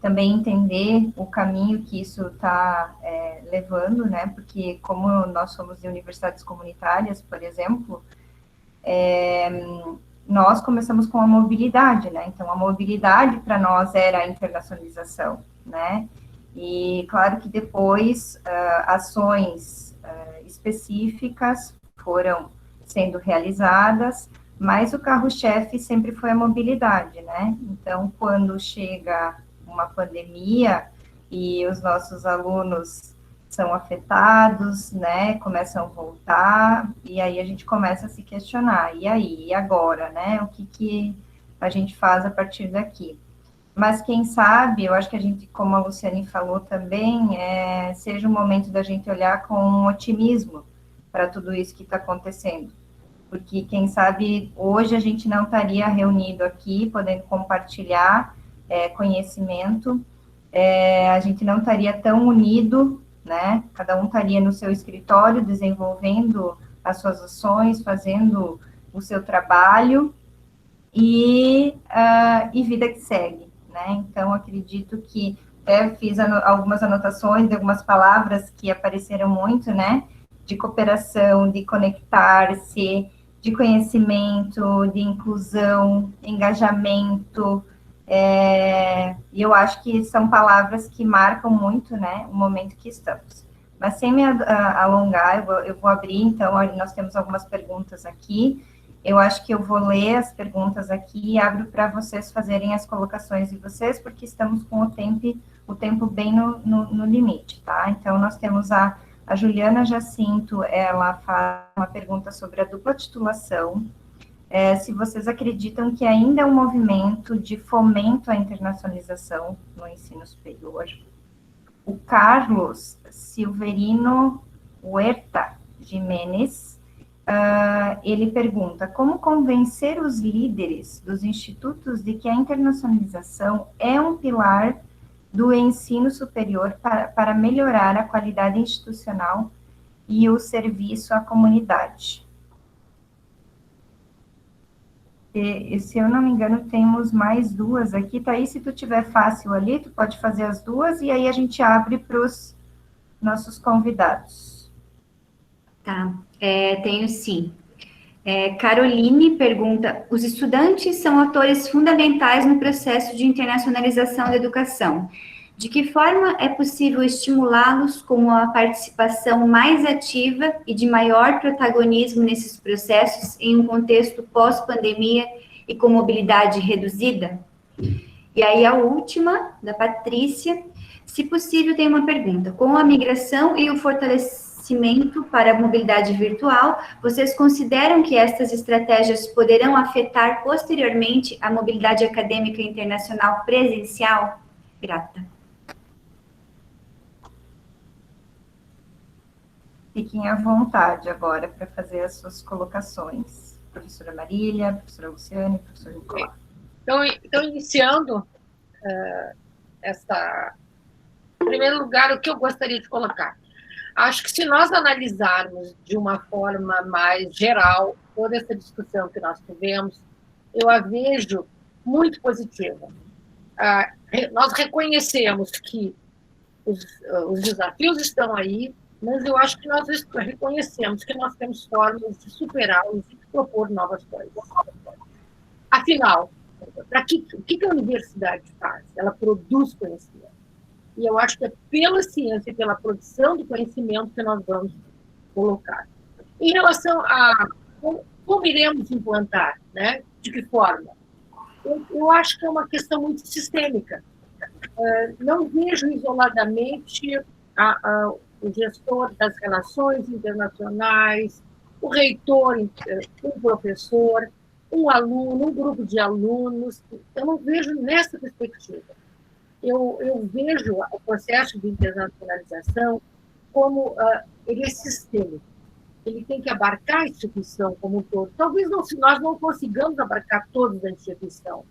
também entender o caminho que isso está levando, né, porque como nós somos de universidades comunitárias, por exemplo, nós começamos com a mobilidade, né, então a mobilidade para nós era a internacionalização, né, E claro que depois ações específicas foram sendo realizadas, mas o carro-chefe sempre foi a mobilidade, né? Então, quando chega uma pandemia e os nossos alunos são afetados, né, começam a voltar, e aí a gente começa a se questionar, e aí, e agora, né, o que a gente faz a partir daqui? Mas quem sabe, eu acho que a gente, como a Luciane falou também, seja um momento da gente olhar com um otimismo para tudo isso que está acontecendo. Porque, quem sabe, hoje a gente não estaria reunido aqui, podendo compartilhar conhecimento, a gente não estaria tão unido, né? Cada um estaria no seu escritório, desenvolvendo as suas ações, fazendo o seu trabalho, e vida que segue, né? Então, acredito que até fiz algumas anotações de algumas palavras que apareceram muito, né? De cooperação, de conectar-se, de conhecimento, de inclusão, engajamento, e eu acho que são palavras que marcam muito, né, o momento que estamos. Mas sem me alongar, eu vou abrir, então, nós temos algumas perguntas aqui. Eu acho que eu vou ler as perguntas aqui e abro para vocês fazerem as colocações de vocês, porque estamos com o tempo bem no limite, tá? Então, nós temos a Juliana Jacinto, ela faz uma pergunta sobre a dupla titulação, se vocês acreditam que ainda é um movimento de fomento à internacionalização no ensino superior. O Carlos Silverino Huerta Jimenez, ele pergunta, como convencer os líderes dos institutos de que a internacionalização é um pilar do ensino superior para melhorar a qualidade institucional e o serviço à comunidade? E, se eu não me engano, temos mais duas aqui. Thaís, se tu tiver fácil ali, tu pode fazer as duas, e aí a gente abre para os nossos convidados. Tá, tenho sim. Caroline pergunta, os estudantes são atores fundamentais no processo de internacionalização da educação. De que forma é possível estimulá-los com uma participação mais ativa e de maior protagonismo nesses processos em um contexto pós-pandemia e com mobilidade reduzida? E aí a última, da Patrícia, se possível, tem uma pergunta. Com a migração e o fortalecimento para a mobilidade virtual, vocês consideram que estas estratégias poderão afetar posteriormente a mobilidade acadêmica internacional presencial? Grata. Fiquem à vontade agora para fazer as suas colocações. Professora Marília, professora Luciane, professor Nicolau. Então iniciando em primeiro lugar, o que eu gostaria de colocar. Acho que se nós analisarmos de uma forma mais geral toda essa discussão que nós tivemos, eu a vejo muito positiva. Nós reconhecemos que os desafios estão aí, mas eu acho que nós reconhecemos que nós temos formas de superá-los e de propor novas coisas. Afinal, o que a universidade faz? Ela produz conhecimento. E eu acho que é pela ciência e pela produção de conhecimento que nós vamos colocar. Em relação a como iremos implantar, né? De que forma? Eu acho que é uma questão muito sistêmica. Não vejo isoladamente o gestor das relações internacionais, o reitor, um professor, um aluno, um grupo de alunos. Eu não vejo nessa perspectiva. Eu vejo o processo de internacionalização como ele é sistêmico. Ele tem que abarcar a instituição como um todo. Talvez nós não consigamos abarcar toda a instituição,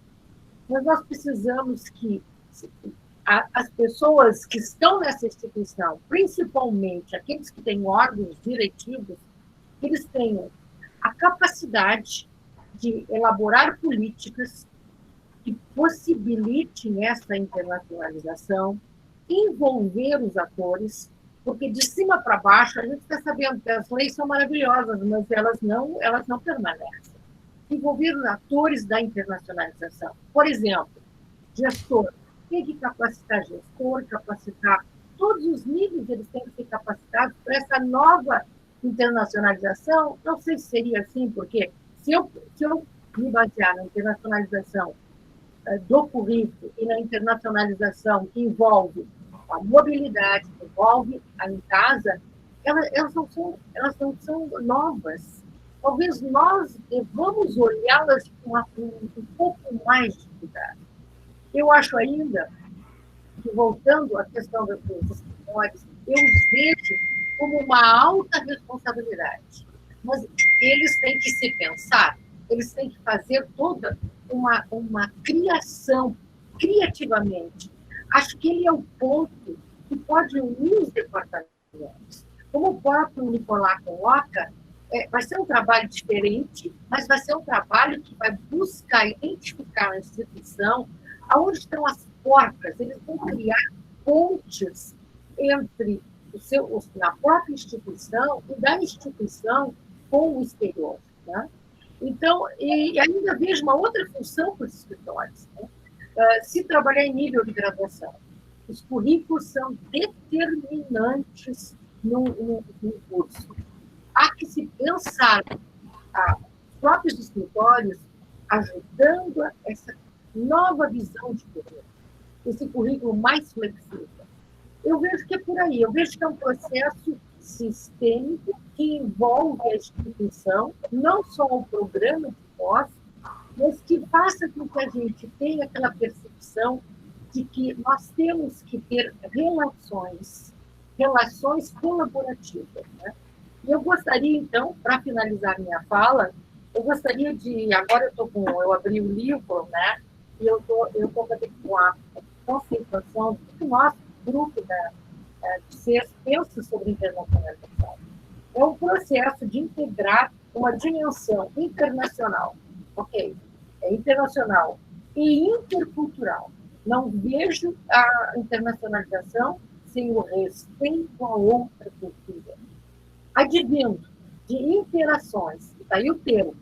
mas nós precisamos que as pessoas que estão nessa instituição, principalmente aqueles que têm órgãos diretivos, eles tenham a capacidade de elaborar políticas que possibilitem essa internacionalização, envolver os atores, porque de cima para baixo a gente está sabendo que as leis são maravilhosas, mas elas não permanecem. Envolver os atores da internacionalização. Por exemplo, gestor. tem que capacitar gestor, capacitar todos os níveis, eles têm que ser capacitados para essa nova internacionalização. Não sei se seria assim, porque se eu me basear na internacionalização do currículo e na internacionalização que envolve a mobilidade, que envolve a em casa, elas não são novas. Talvez nós devamos olhá-las com um pouco mais de cuidado. Eu acho ainda que, voltando à questão dos escritórios, eu os vejo como uma alta responsabilidade. Mas eles têm que se pensar, eles têm que fazer toda uma criação, criativamente. Acho que ele é o ponto que pode unir os departamentos. Como o próprio Nicolás coloca, vai ser um trabalho diferente, mas vai ser um trabalho que vai buscar identificar a instituição, aonde estão as portas. Eles vão criar pontes entre na própria instituição e da instituição com o exterior. Né? Então, e ainda vejo uma outra função para os escritórios. Né? Se trabalhar em nível de graduação, os currículos são determinantes no curso. Há que se pensar os próprios escritórios ajudando a essa nova visão de currículo, esse currículo mais flexível. Eu vejo que é por aí, eu vejo que é um processo sistêmico que envolve a instituição, não só o programa de pós, mas que faça com que a gente tenha aquela percepção de que nós temos que ter relações colaborativas. Né? E eu gostaria, então, para finalizar minha fala, eu gostaria de... Agora eu abri o livro, né? E eu estou com a conceituação do nosso grupo de CES pensa sobre internacionalização. É um processo de integrar uma dimensão internacional, ok? É internacional e intercultural. Não vejo a internacionalização sem o respeito a outra cultura. Advindo de interações, está aí o termo,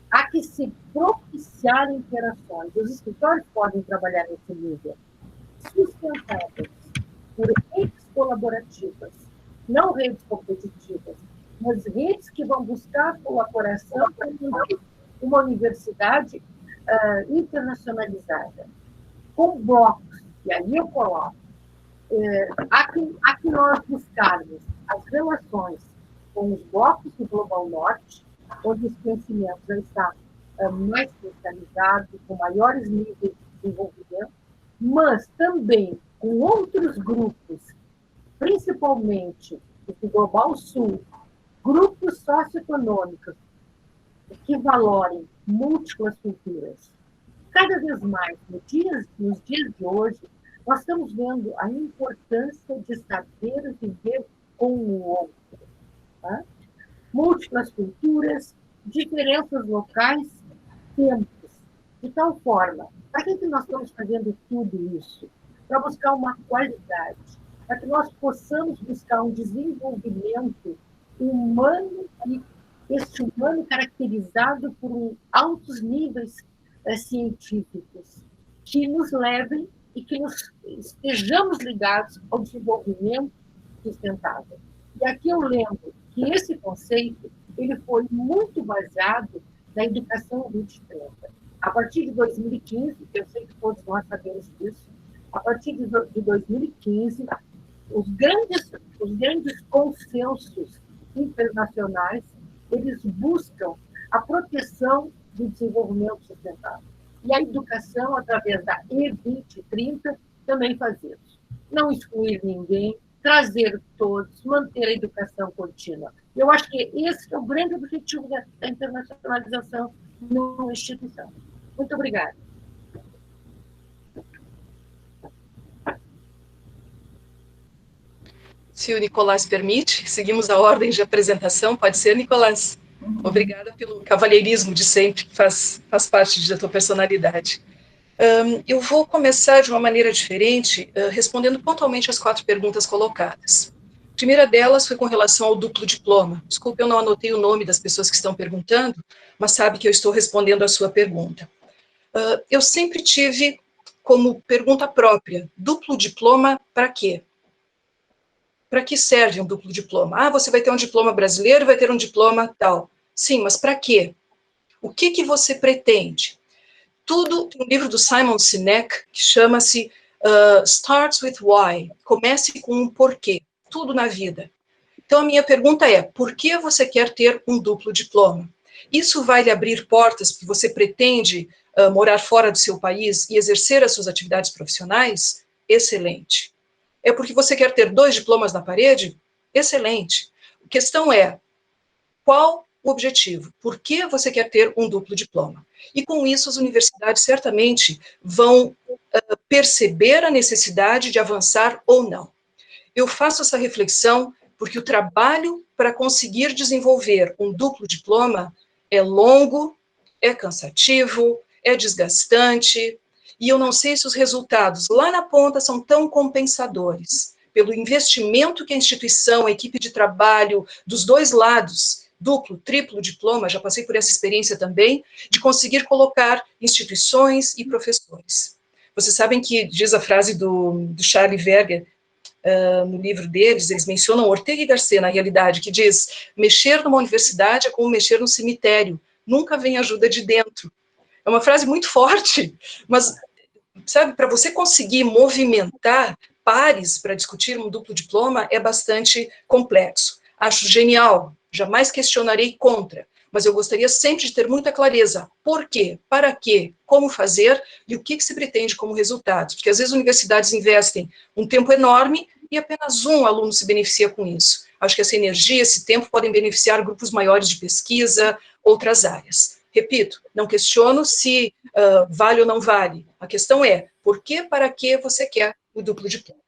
há que se propiciar interações. Os escritórios podem trabalhar nesse nível, sustentadas por redes colaborativas, não redes competitivas, mas redes que vão buscar colaboração para uma universidade internacionalizada, com blocos, e aí eu coloco, há que nós buscarmos as relações com os blocos do Global Norte, onde os conhecimentos já estão mais especializados, com maiores níveis de desenvolvimento, mas também com outros grupos, principalmente do Global Sul, grupos socioeconômicos que valorem múltiplas culturas. Cada vez mais, nos dias de hoje, nós estamos vendo a importância de saber viver com o outro. Tá? Múltiplas culturas, diferenças locais, tempos. De tal forma, para que nós estamos fazendo tudo isso? Para buscar uma qualidade, para que nós possamos buscar um desenvolvimento humano, e este humano caracterizado por altos níveis científicos, que nos levem e que estejamos ligados ao desenvolvimento sustentável. E aqui eu lembro que esse conceito ele foi muito baseado na educação 2030. A partir de 2015, eu sei que todos nós sabemos disso, a partir de 2015, os grandes consensos internacionais, eles buscam a proteção do desenvolvimento sustentável. E a educação, através da E2030, também faz isso. Não excluir ninguém, trazer todos, manter a educação contínua. Eu acho que esse é o grande objetivo da internacionalização numa instituição. Muito obrigada. Se o Nicolás permite, seguimos a ordem de apresentação. Pode ser, Nicolás? Obrigada pelo cavalheirismo de sempre, que faz parte da tua personalidade. Eu vou começar de uma maneira diferente, respondendo pontualmente as 4 perguntas colocadas. A primeira delas foi com relação ao duplo diploma. Desculpe, eu não anotei o nome das pessoas que estão perguntando, mas sabe que eu estou respondendo a sua pergunta. Eu sempre tive como pergunta própria, duplo diploma para quê? Para que serve um duplo diploma? Ah, você vai ter um diploma brasileiro, vai ter um diploma tal. Sim, mas para quê? O que você pretende? Tudo, tem um livro do Simon Sinek que chama-se Starts with Why. Comece com um porquê. Tudo na vida. Então, a minha pergunta é, por que você quer ter um duplo diploma? Isso vai lhe abrir portas porque você pretende morar fora do seu país e exercer as suas atividades profissionais? Excelente. É porque você quer ter 2 diplomas na parede? Excelente. A questão é, qual o objetivo? Por que você quer ter um duplo diploma? E com isso, as universidades certamente vão perceber a necessidade de avançar ou não. Eu faço essa reflexão porque o trabalho para conseguir desenvolver um duplo diploma é longo, é cansativo, é desgastante, e eu não sei se os resultados lá na ponta são tão compensadores, pelo investimento que a instituição, a equipe de trabalho, dos 2 lados, duplo, triplo diploma, já passei por essa experiência também, de conseguir colocar instituições e professores. Vocês sabem que, diz a frase do Charlie Berger, no livro deles, eles mencionam Ortega y Gasset, na realidade, que diz, mexer numa universidade é como mexer no cemitério, nunca vem ajuda de dentro. É uma frase muito forte, mas, sabe, para você conseguir movimentar pares para discutir um duplo diploma é bastante complexo. Acho genial, jamais questionarei contra, mas eu gostaria sempre de ter muita clareza. Por quê? Para quê? Como fazer? E o que se pretende como resultado? Porque às vezes universidades investem um tempo enorme e apenas um aluno se beneficia com isso. Acho que essa energia, esse tempo podem beneficiar grupos maiores de pesquisa, outras áreas. Repito, não questiono se vale ou não vale. A questão é, por que, para que você quer o duplo diploma?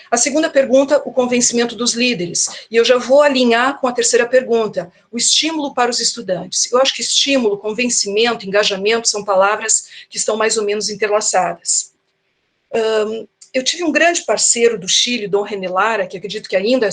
A segunda pergunta, o convencimento dos líderes. E eu já vou alinhar com a terceira pergunta, o estímulo para os estudantes. Eu acho que estímulo, convencimento, engajamento são palavras que estão mais ou menos interlaçadas. Eu tive um grande parceiro do Chile, Dom René Lara, que acredito que ainda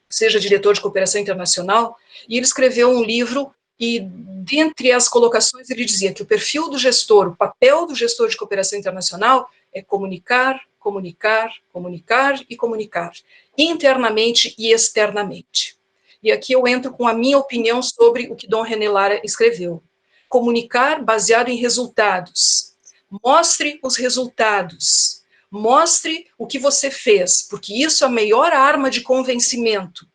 seja diretor de cooperação internacional, e ele escreveu um livro e, dentre as colocações, ele dizia que o perfil do gestor, o papel do gestor de cooperação internacional é comunicar, comunicar, comunicar e comunicar, internamente e externamente. E aqui eu entro com a minha opinião sobre o que Dom René Lara escreveu. Comunicar baseado em resultados. Mostre os resultados. Mostre o que você fez, porque isso é a melhor arma de convencimento.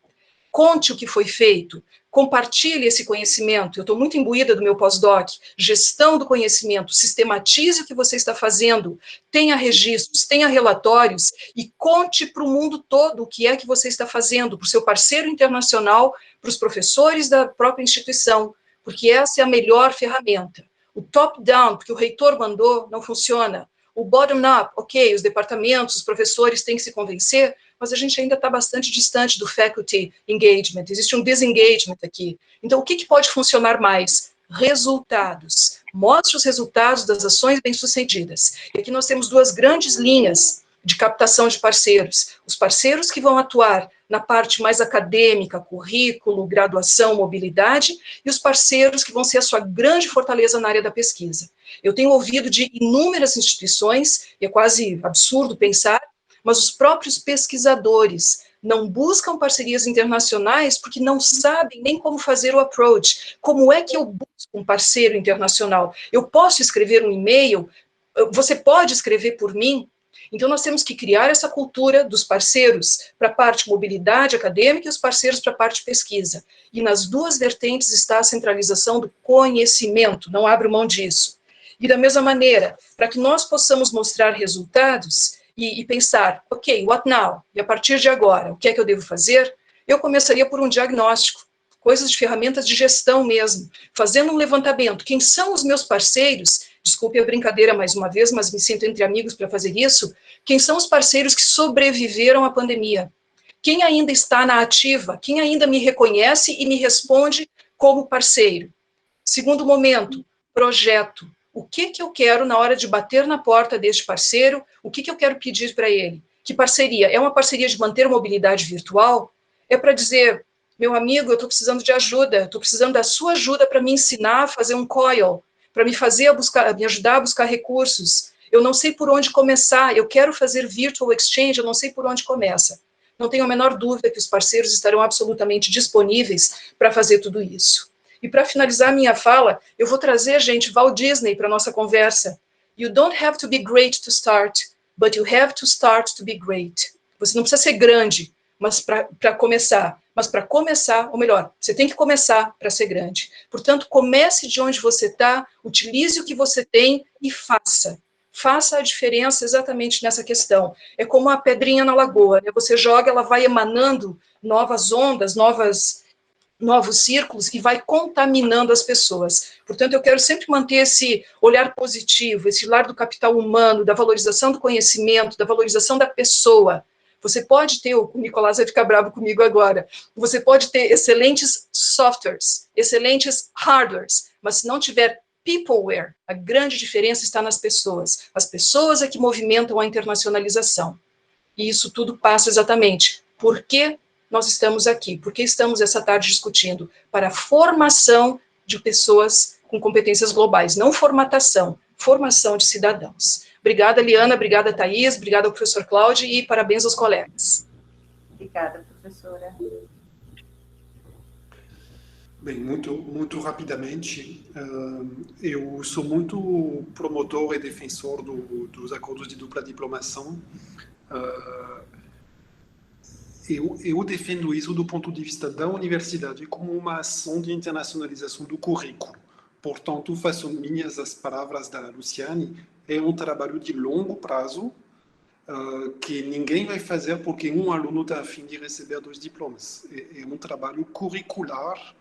Conte o que foi feito. Compartilhe esse conhecimento. Eu estou muito imbuída do meu pós-doc. Gestão do conhecimento. Sistematize o que você está fazendo. Tenha registros, tenha relatórios e conte para o mundo todo o que é que você está fazendo, para o seu parceiro internacional, para os professores da própria instituição, porque essa é a melhor ferramenta. O top-down, porque o reitor mandou, não funciona. O bottom-up, ok, os departamentos, os professores têm que se convencer, mas a gente ainda está bastante distante do faculty engagement, existe um disengagement aqui. Então, o que pode funcionar mais? Resultados. Mostre os resultados das ações bem-sucedidas. E aqui nós temos 2 grandes linhas de captação de parceiros. Os parceiros que vão atuar na parte mais acadêmica, currículo, graduação, mobilidade, e os parceiros que vão ser a sua grande fortaleza na área da pesquisa. Eu tenho ouvido de inúmeras instituições, e é quase absurdo pensar, mas os próprios pesquisadores não buscam parcerias internacionais porque não sabem nem como fazer o approach. Como é que eu busco um parceiro internacional? Eu posso escrever um e-mail? Você pode escrever por mim? Então, nós temos que criar essa cultura dos parceiros para a parte mobilidade acadêmica e os parceiros para a parte pesquisa. E nas 2 vertentes está a centralização do conhecimento, não abro mão disso. E da mesma maneira, para que nós possamos mostrar resultados e pensar, ok, what now? E a partir de agora, o que é que eu devo fazer? Eu começaria por um diagnóstico, coisas de ferramentas de gestão mesmo, fazendo um levantamento. Quem são os meus parceiros? Desculpe a brincadeira mais uma vez, mas me sinto entre amigos para fazer isso. Quem são os parceiros que sobreviveram à pandemia? Quem ainda está na ativa? Quem ainda me reconhece e me responde como parceiro? Segundo momento, projeto. O que eu quero na hora de bater na porta deste parceiro? O que eu quero pedir para ele? Que parceria? É uma parceria de manter a mobilidade virtual? É para dizer, meu amigo, eu estou precisando de ajuda, estou precisando da sua ajuda para me ensinar a fazer um COIL, para me ajudar a buscar recursos. Eu não sei por onde começar, eu quero fazer virtual exchange, eu não sei por onde começa. Não tenho a menor dúvida que os parceiros estarão absolutamente disponíveis para fazer tudo isso. E para finalizar minha fala, eu vou trazer, gente, Walt Disney para a nossa conversa. You don't have to be great to start, but you have to start to be great. Você não precisa ser grande, mas para começar. Mas para começar, ou melhor, você tem que começar para ser grande. Portanto, comece de onde você está, utilize o que você tem e faça. Faça a diferença exatamente nessa questão. É como a pedrinha na lagoa, né? Você joga, ela vai emanando novas ondas, novos círculos e vai contaminando as pessoas. Portanto, eu quero sempre manter esse olhar positivo, esse olhar do capital humano, da valorização do conhecimento, da valorização da pessoa. Você pode ter, o Nicolás vai ficar bravo comigo agora, você pode ter excelentes softwares, excelentes hardwares, mas se não tiver peopleware, a grande diferença está nas pessoas. As pessoas é que movimentam a internacionalização. E isso tudo passa exatamente. Por que nós estamos aqui? Por que estamos essa tarde discutindo? Para a formação de pessoas com competências globais, não formatação, formação de cidadãos. Obrigada, Liana, obrigada, Thaís, obrigada ao professor Cláudio e parabéns aos colegas. Obrigada, professora. Bem, muito rapidamente, eu sou muito promotor e defensor dos acordos de dupla diplomação. Eu defendo isso do ponto de vista da universidade como uma ação de internacionalização do currículo. Portanto, faço minhas as palavras da Luciane, é um trabalho de longo prazo que ninguém vai fazer porque um aluno está a fim de receber 2 diplomas. É um trabalho curricular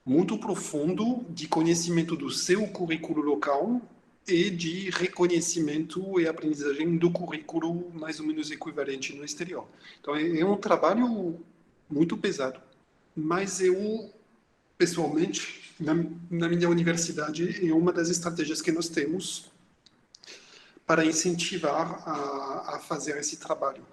muito profundo de conhecimento do seu currículo local e de reconhecimento e aprendizagem do currículo mais ou menos equivalente no exterior. Então, é um trabalho muito pesado. Mas eu, pessoalmente, na minha universidade, é uma das estratégias que nós temos para incentivar a fazer esse trabalho.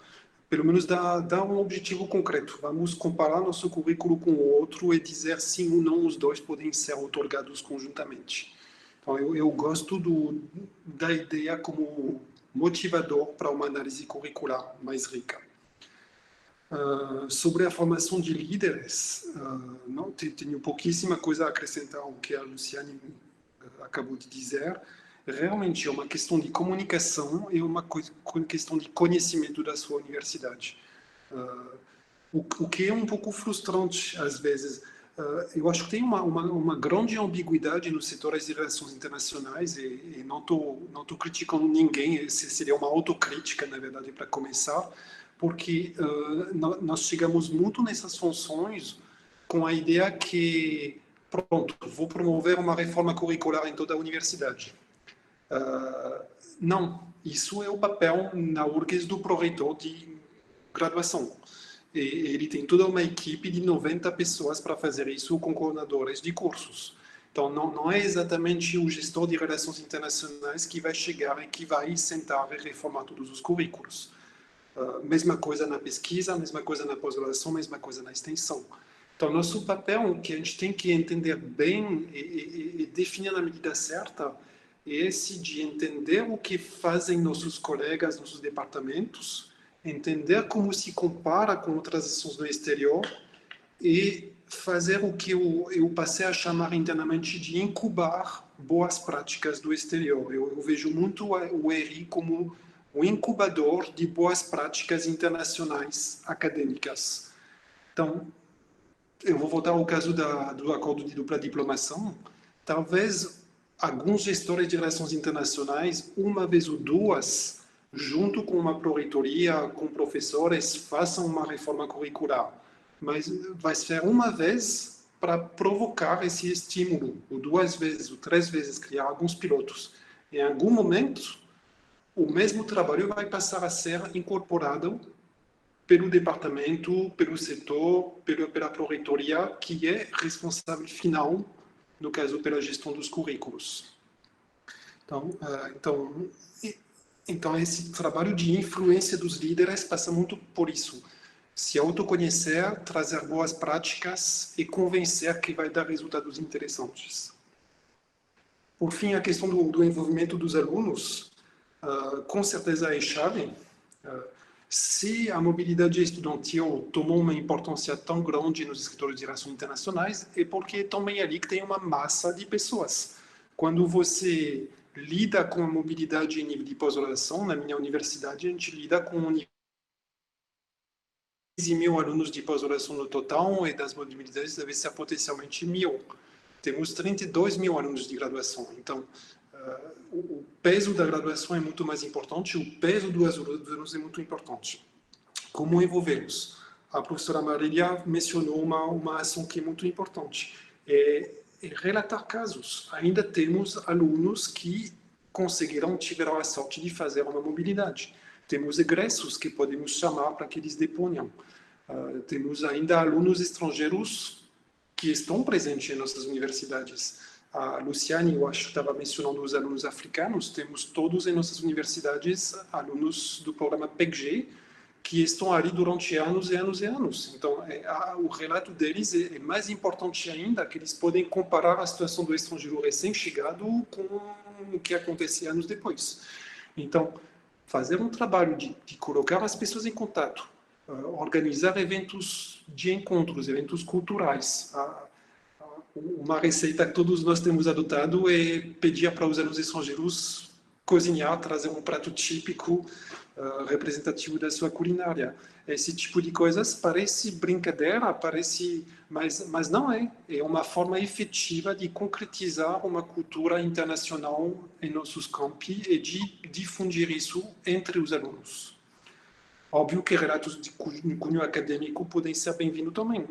Pelo menos dá um objetivo concreto. Vamos comparar nosso currículo com o outro e dizer sim ou não os dois podem ser otorgados conjuntamente. Então, eu gosto da ideia como motivador para uma análise curricular mais rica. Sobre a formação de líderes, não tenho pouquíssima coisa a acrescentar ao que a Luciane acabou de dizer. Realmente é uma questão de comunicação e uma questão de conhecimento da sua universidade. O que é um pouco frustrante, às vezes. Eu acho que tem uma grande ambiguidade nos setores de relações internacionais e não estou criticando ninguém, seria uma autocrítica, na verdade, para começar, porque nós chegamos muito nessas funções com a ideia que, pronto, vou promover uma reforma curricular em toda a universidade. Não, isso é o papel na URGS do pró-reitor de graduação. E ele tem toda uma equipe de 90 pessoas para fazer isso com coordenadores de cursos. Então, não é exatamente o gestor de relações internacionais que vai chegar e que vai sentar e reformar todos os currículos. Mesma coisa na pesquisa, mesma coisa na pós-graduação, mesma coisa na extensão. Então, nosso papel, que a gente tem que entender bem e definir na medida certa, é esse de entender o que fazem nossos colegas, nossos departamentos, entender como se compara com outras ações no exterior e fazer o que eu passei a chamar internamente de incubar boas práticas do exterior. Eu vejo muito o ERI como um incubador de boas práticas internacionais acadêmicas. Então, eu vou voltar ao caso do acordo de dupla diplomação. Talvez alguns gestores de relações internacionais, uma vez ou duas, junto com uma pró-reitoria, com professores, façam uma reforma curricular. Mas vai ser uma vez para provocar esse estímulo, ou 2 vezes, ou 3 vezes, criar alguns pilotos. Em algum momento, o mesmo trabalho vai passar a ser incorporado pelo departamento, pelo setor, pela pró-reitoria, que é responsável final, no caso, pela gestão dos currículos. Então, esse trabalho de influência dos líderes passa muito por isso. Se autoconhecer, trazer boas práticas e convencer que vai dar resultados interessantes. Por fim, a questão do envolvimento dos alunos, com certeza é chave. Se a mobilidade estudantil tomou uma importância tão grande nos escritórios de relações internacionais, é porque também ali que tem uma massa de pessoas. Quando você lida com a mobilidade em nível de pós-graduação, na minha universidade, a gente lida com 15.000 alunos de pós-graduação no total, e das mobilidades deve ser potencialmente 1.000. Temos 32.000 alunos de graduação. Então, o peso da graduação é muito mais importante, o peso dos alunos é muito importante. Como envolvê-los? A professora Marília mencionou uma ação que é muito importante, é relatar casos. Ainda temos alunos que tiveram a sorte de fazer uma mobilidade. Temos egressos que podemos chamar para que eles deponham. Temos ainda alunos estrangeiros que estão presentes em nossas universidades. A Luciane, eu acho que estava mencionando os alunos africanos, temos todos em nossas universidades alunos do programa PECG, que estão ali durante anos e anos e anos. Então, o relato deles é mais importante ainda, que eles podem comparar a situação do estrangeiro recém-chegado com o que acontecia anos depois. Então, fazer um trabalho de colocar as pessoas em contato, organizar eventos de encontros, eventos culturais. Uma receita que todos nós temos adotado é pedir para os alunos estrangeiros cozinhar, trazer um prato típico representativo da sua culinária. Esse tipo de coisas parece brincadeira, mas não é. É uma forma efetiva de concretizar uma cultura internacional em nossos campi e de difundir isso entre os alunos. Óbvio que relatos de cunho acadêmico podem ser bem-vindos também.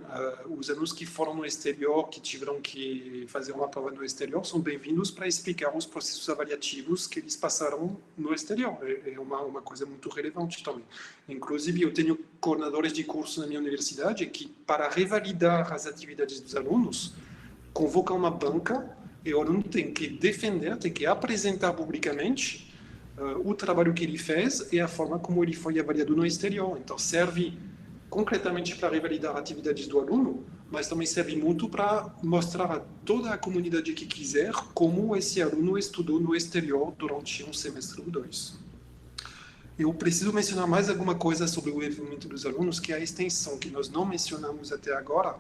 Os alunos que foram no exterior, que tiveram que fazer uma prova no exterior, são bem-vindos para explicar os processos avaliativos que eles passaram no exterior. É uma coisa muito relevante também. Inclusive, eu tenho coordenadores de curso na minha universidade que, para revalidar as atividades dos alunos, convocam uma banca e o aluno tem que defender, tem que apresentar publicamente o trabalho que ele fez e a forma como ele foi avaliado no exterior. Então, serve concretamente para revalidar atividades do aluno, mas também serve muito para mostrar a toda a comunidade que quiser como esse aluno estudou no exterior durante um semestre ou 2. Eu preciso mencionar mais alguma coisa sobre o envolvimento dos alunos, que é a extensão, que nós não mencionamos até agora.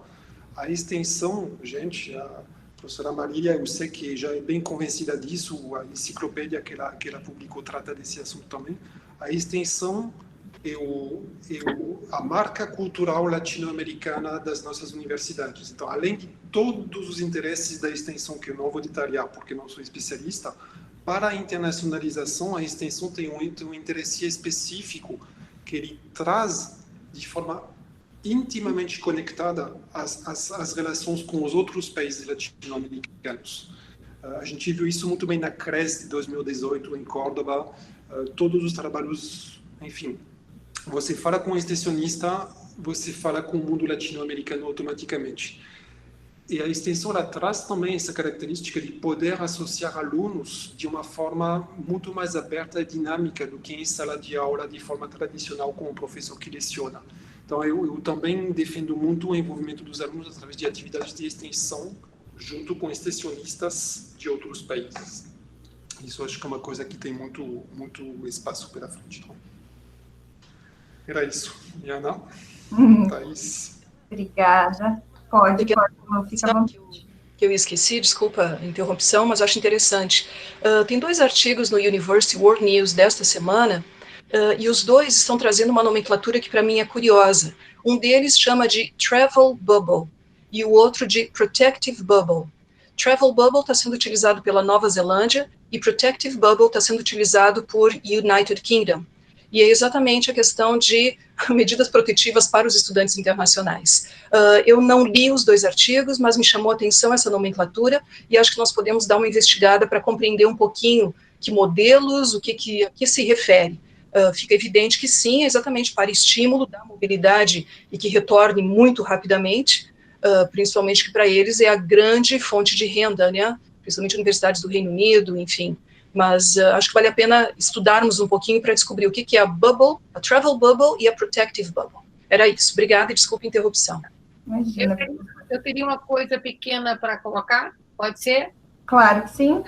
A extensão, gente, a professora Marília, eu sei que já é bem convencida disso, a enciclopédia que ela publicou trata desse assunto também. A extensão é a marca cultural latino-americana das nossas universidades. Então, além de todos os interesses da extensão, que eu não vou detalhar porque não sou especialista, para a internacionalização, a extensão tem um interesse específico que ele traz de forma intimamente conectada às relações com os outros países latino-americanos. A gente viu isso muito bem na CRES de 2018, em Córdoba, todos os trabalhos, enfim. Você fala com um extensionista, você fala com o mundo latino-americano automaticamente. E a extensão ela traz também essa característica de poder associar alunos de uma forma muito mais aberta e dinâmica do que em sala de aula de forma tradicional com o professor que leciona. Então, eu também defendo muito o envolvimento dos alunos através de atividades de extensão junto com extensionistas de outros países. Isso acho que é uma coisa que tem muito espaço pela frente. Então, era isso. Ana, Thaís. Obrigada. Pode, fica à vontade. Que eu esqueci, desculpa a interrupção, mas acho interessante. Tem 2 artigos no University World News desta semana, e os 2 estão trazendo uma nomenclatura que para mim é curiosa. Um deles chama de Travel Bubble e o outro de Protective Bubble. Travel Bubble está sendo utilizado pela Nova Zelândia e Protective Bubble está sendo utilizado por United Kingdom. E é exatamente a questão de medidas protetivas para os estudantes internacionais. Eu não li os 2 artigos, mas me chamou a atenção essa nomenclatura e acho que nós podemos dar uma investigada para compreender um pouquinho que modelos, a que se refere. Fica evidente que sim, exatamente para estímulo da mobilidade e que retorne muito rapidamente, principalmente que para eles é a grande fonte de renda, né? Principalmente universidades do Reino Unido, enfim. Mas acho que vale a pena estudarmos um pouquinho para descobrir o que é a bubble, a travel bubble e a protective bubble. Era isso. Obrigada e desculpa a interrupção. Imagina. Eu teria uma coisa pequena para colocar, pode ser? Claro que sim.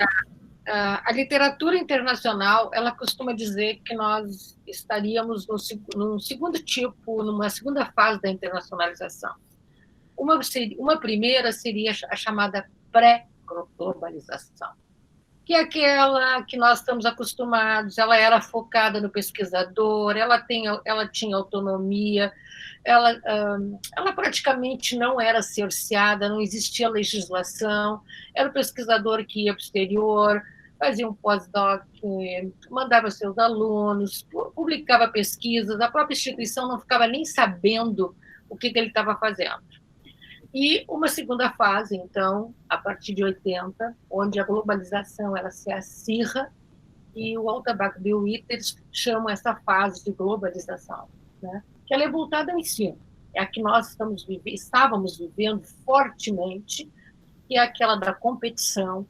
A literatura internacional, ela costuma dizer que nós estaríamos num segundo tipo, numa segunda fase da internacionalização. Uma primeira seria a chamada pré-globalização, que é aquela que nós estamos acostumados. Ela era focada no pesquisador, ela tinha autonomia, ela praticamente não era cerceada, não existia legislação, era o pesquisador que ia para o exterior, fazia um pós-doc, mandava seus alunos, publicava pesquisas, a própria instituição não ficava nem sabendo o que ele estava fazendo. E uma segunda fase, então, a partir de 80, onde a globalização ela se acirra, e o Lauterbach e o Witters chamam essa fase de globalização, né? Que ela é voltada ao ensino, é a que nós estávamos vivendo fortemente, que é aquela da competição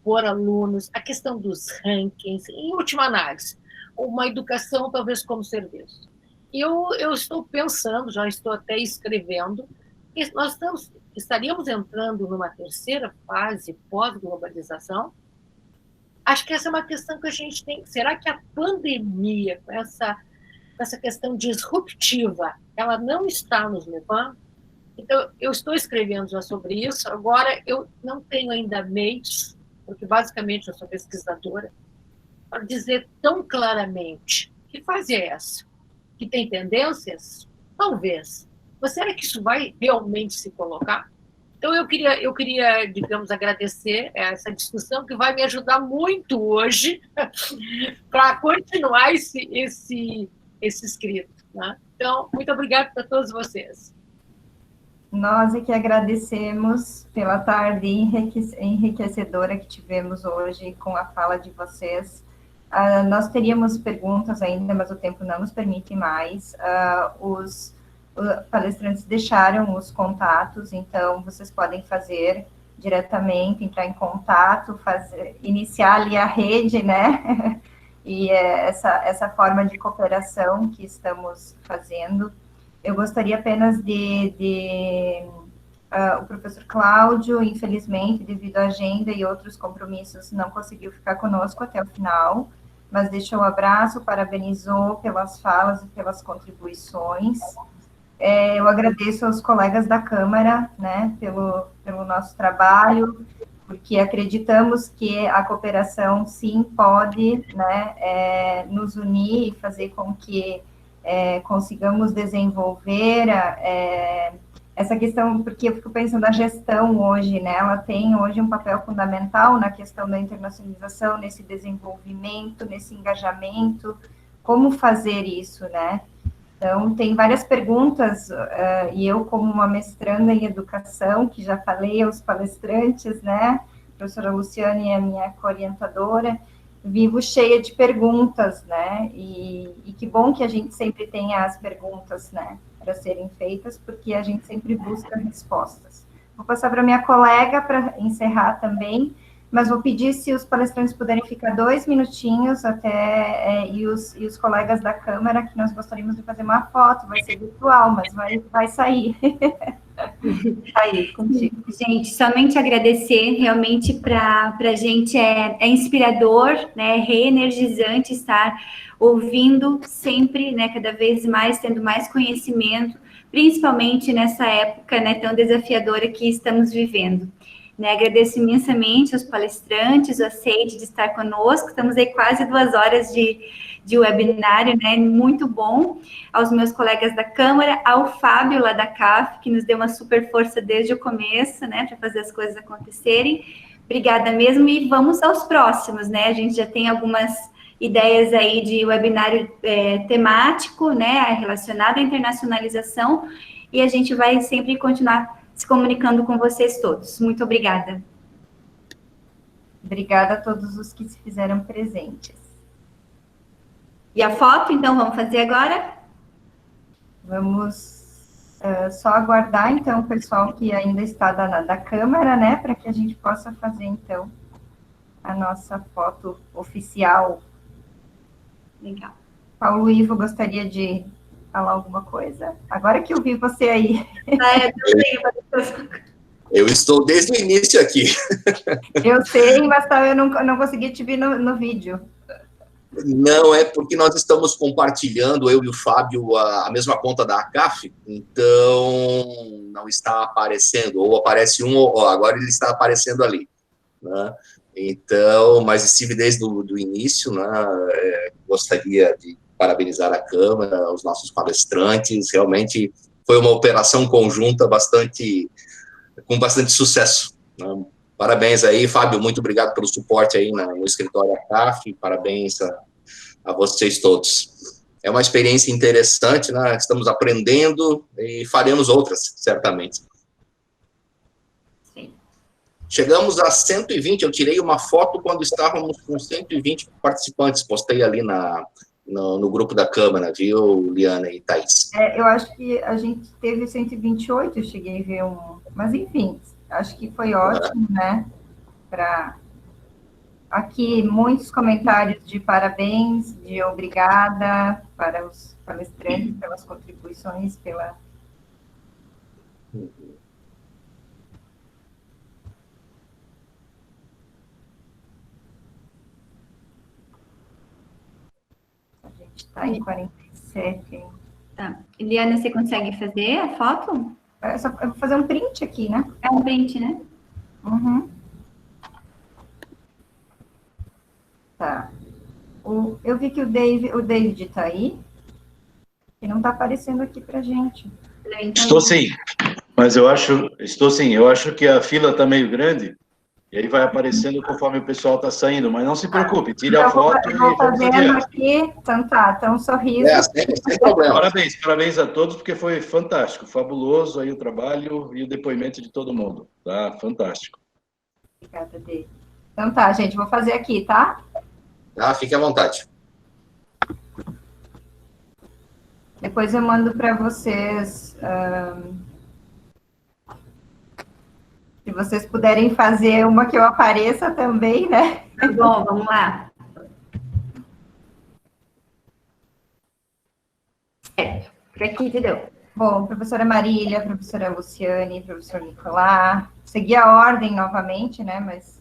por alunos, a questão dos rankings, em última análise, uma educação talvez como serviço. E eu estou pensando, já estou até escrevendo, que nós estaríamos entrando numa terceira fase pós-globalização. Acho que essa é uma questão que a gente tem. Será que a pandemia, com essa questão disruptiva, ela não está nos levando? Então, eu estou escrevendo já sobre isso. Agora, eu não tenho ainda meios, porque basicamente eu sou pesquisadora, para dizer tão claramente que fase é essa? Que tem tendências? Talvez. Mas será que isso vai realmente se colocar? Então, eu queria, digamos, agradecer essa discussão, que vai me ajudar muito hoje para continuar esse escrito, né? Então, muito obrigada para todos vocês. Nós é que agradecemos pela tarde enriquecedora que tivemos hoje com a fala de vocês. Nós teríamos perguntas ainda, mas o tempo não nos permite mais. Os palestrantes deixaram os contatos, então vocês podem fazer diretamente, entrar em contato, iniciar ali a rede, né? E essa forma de cooperação que estamos fazendo. Eu gostaria apenas o professor Cláudio, infelizmente, devido à agenda e outros compromissos, não conseguiu ficar conosco até o final, mas deixou um abraço, parabenizou pelas falas e pelas contribuições. Eu agradeço aos colegas da Câmara, né, pelo nosso trabalho, porque acreditamos que a cooperação, sim, pode, né, nos unir e fazer com que consigamos desenvolver essa questão, porque eu fico pensando na gestão hoje, né, ela tem hoje um papel fundamental na questão da internacionalização, nesse desenvolvimento, nesse engajamento, como fazer isso, né? Então, tem várias perguntas, e eu, como uma mestranda em educação, que já falei aos palestrantes, né, a professora Luciane é a minha co-orientadora, vivo cheia de perguntas, né, e que bom que a gente sempre tenha as perguntas, né, para serem feitas, porque a gente sempre busca respostas. Vou passar para minha colega para encerrar também, mas vou pedir se os palestrantes puderem ficar 2 minutinhos até, e os colegas da Câmara, que nós gostaríamos de fazer uma foto, vai ser virtual, mas vai sair. Aí, contigo. Gente, somente agradecer, realmente para a gente é inspirador, né, reenergizante estar ouvindo sempre, né, cada vez mais, tendo mais conhecimento, principalmente nessa época, né, tão desafiadora que estamos vivendo. Né, agradeço imensamente aos palestrantes, o aceite de estar conosco, estamos aí quase 2 horas de webinário, né, muito bom, aos meus colegas da Câmara, ao Fábio lá da CAF, que nos deu uma super força desde o começo, né, para fazer as coisas acontecerem, obrigada mesmo, e vamos aos próximos, né, a gente já tem algumas ideias aí de webinário temático, né, relacionado à internacionalização, e a gente vai sempre continuar se comunicando com vocês todos. Muito obrigada. Obrigada a todos os que se fizeram presentes. E a foto, então, vamos fazer agora? Vamos só aguardar, então, o pessoal que ainda está da Câmara, né, para que a gente possa fazer, então, a nossa foto oficial. Legal. Paulo Ivo, gostaria de falar alguma coisa? Agora que eu vi você aí. Eu também. Eu estou desde o início aqui. Eu sei, mas eu não consegui te ver no vídeo. Não, é porque nós estamos compartilhando, eu e o Fábio, a mesma conta da ACAF, então não está aparecendo, ou aparece ou agora ele está aparecendo ali, né? Então, mas estive desde o início, né? Gostaria de parabenizar a Câmara, os nossos palestrantes, realmente foi uma operação conjunta com bastante sucesso, né? Parabéns aí, Fábio, muito obrigado pelo suporte aí no escritório ACAF, parabéns a vocês todos. É uma experiência interessante, né? Estamos aprendendo e faremos outras, certamente. Sim. Chegamos a 120, eu tirei uma foto quando estávamos com 120 participantes, postei ali no grupo da Câmara, viu, Liana e Thaís? Eu acho que a gente teve 128, eu cheguei a ver mas enfim, acho que foi ótimo, né? Aqui, muitos comentários de parabéns, de obrigada para os palestrantes, pelas contribuições, A gente está em 47. Tá. Eliana, você consegue fazer a foto? Eu vou fazer um print aqui, né? É um print, né? Uhum. Tá. Eu vi que o David está aí, e não está aparecendo aqui para gente. Então, Estou sim, mas eu acho que a fila está meio grande, e aí vai aparecendo conforme o pessoal está saindo, mas não se preocupe, tire a foto Eu vou e vamos fazendo adiante. aqui, então tá, então um sorriso. Sem problema. Parabéns a todos, porque foi fantástico, fabuloso aí o trabalho e o depoimento de todo mundo, tá? Fantástico. Obrigada, David. Então tá, gente, vou fazer aqui, tá? Tá, fique à vontade. Depois eu mando para vocês, se vocês puderem fazer uma que eu apareça também, né? tá bom, vamos lá. Certo, por aqui, entendeu? Bom, professora Marília, professora Luciane, professor Nicolás, segui a ordem novamente, né, mas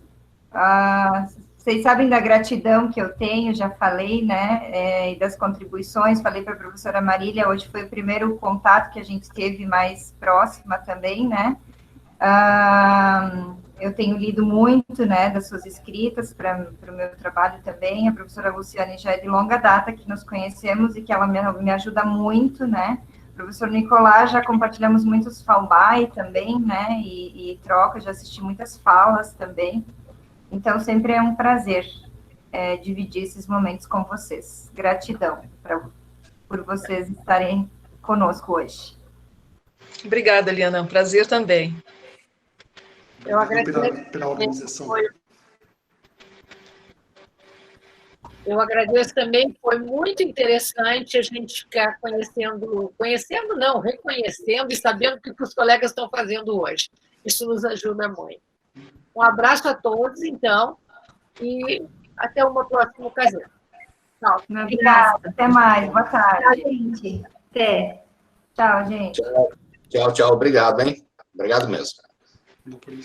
vocês sabem da gratidão que eu tenho, já falei, né, e das contribuições, falei para a professora Marília, hoje foi o primeiro contato que a gente teve mais próxima também, né, eu tenho lido muito, né, das suas escritas para o meu trabalho também, a professora Luciane já é de longa data que nos conhecemos e que ela me ajuda muito, né, o professor Nicolás, já compartilhamos muitos fallby também, né, e troca, já assisti muitas falas também. Então, sempre é um prazer dividir esses momentos com vocês. Gratidão por vocês estarem conosco hoje. Obrigada, Eliana, um prazer também. Eu agradeço pela organização. Eu agradeço também, foi muito interessante a gente ficar reconhecendo e sabendo o que os colegas estão fazendo hoje. Isso nos ajuda muito. Um abraço a todos, então, e até uma próxima ocasião. Tchau. Obrigada, até mais, boa tarde. Tchau, gente. Até. Tchau, gente. Tchau, obrigado, hein? Obrigado mesmo.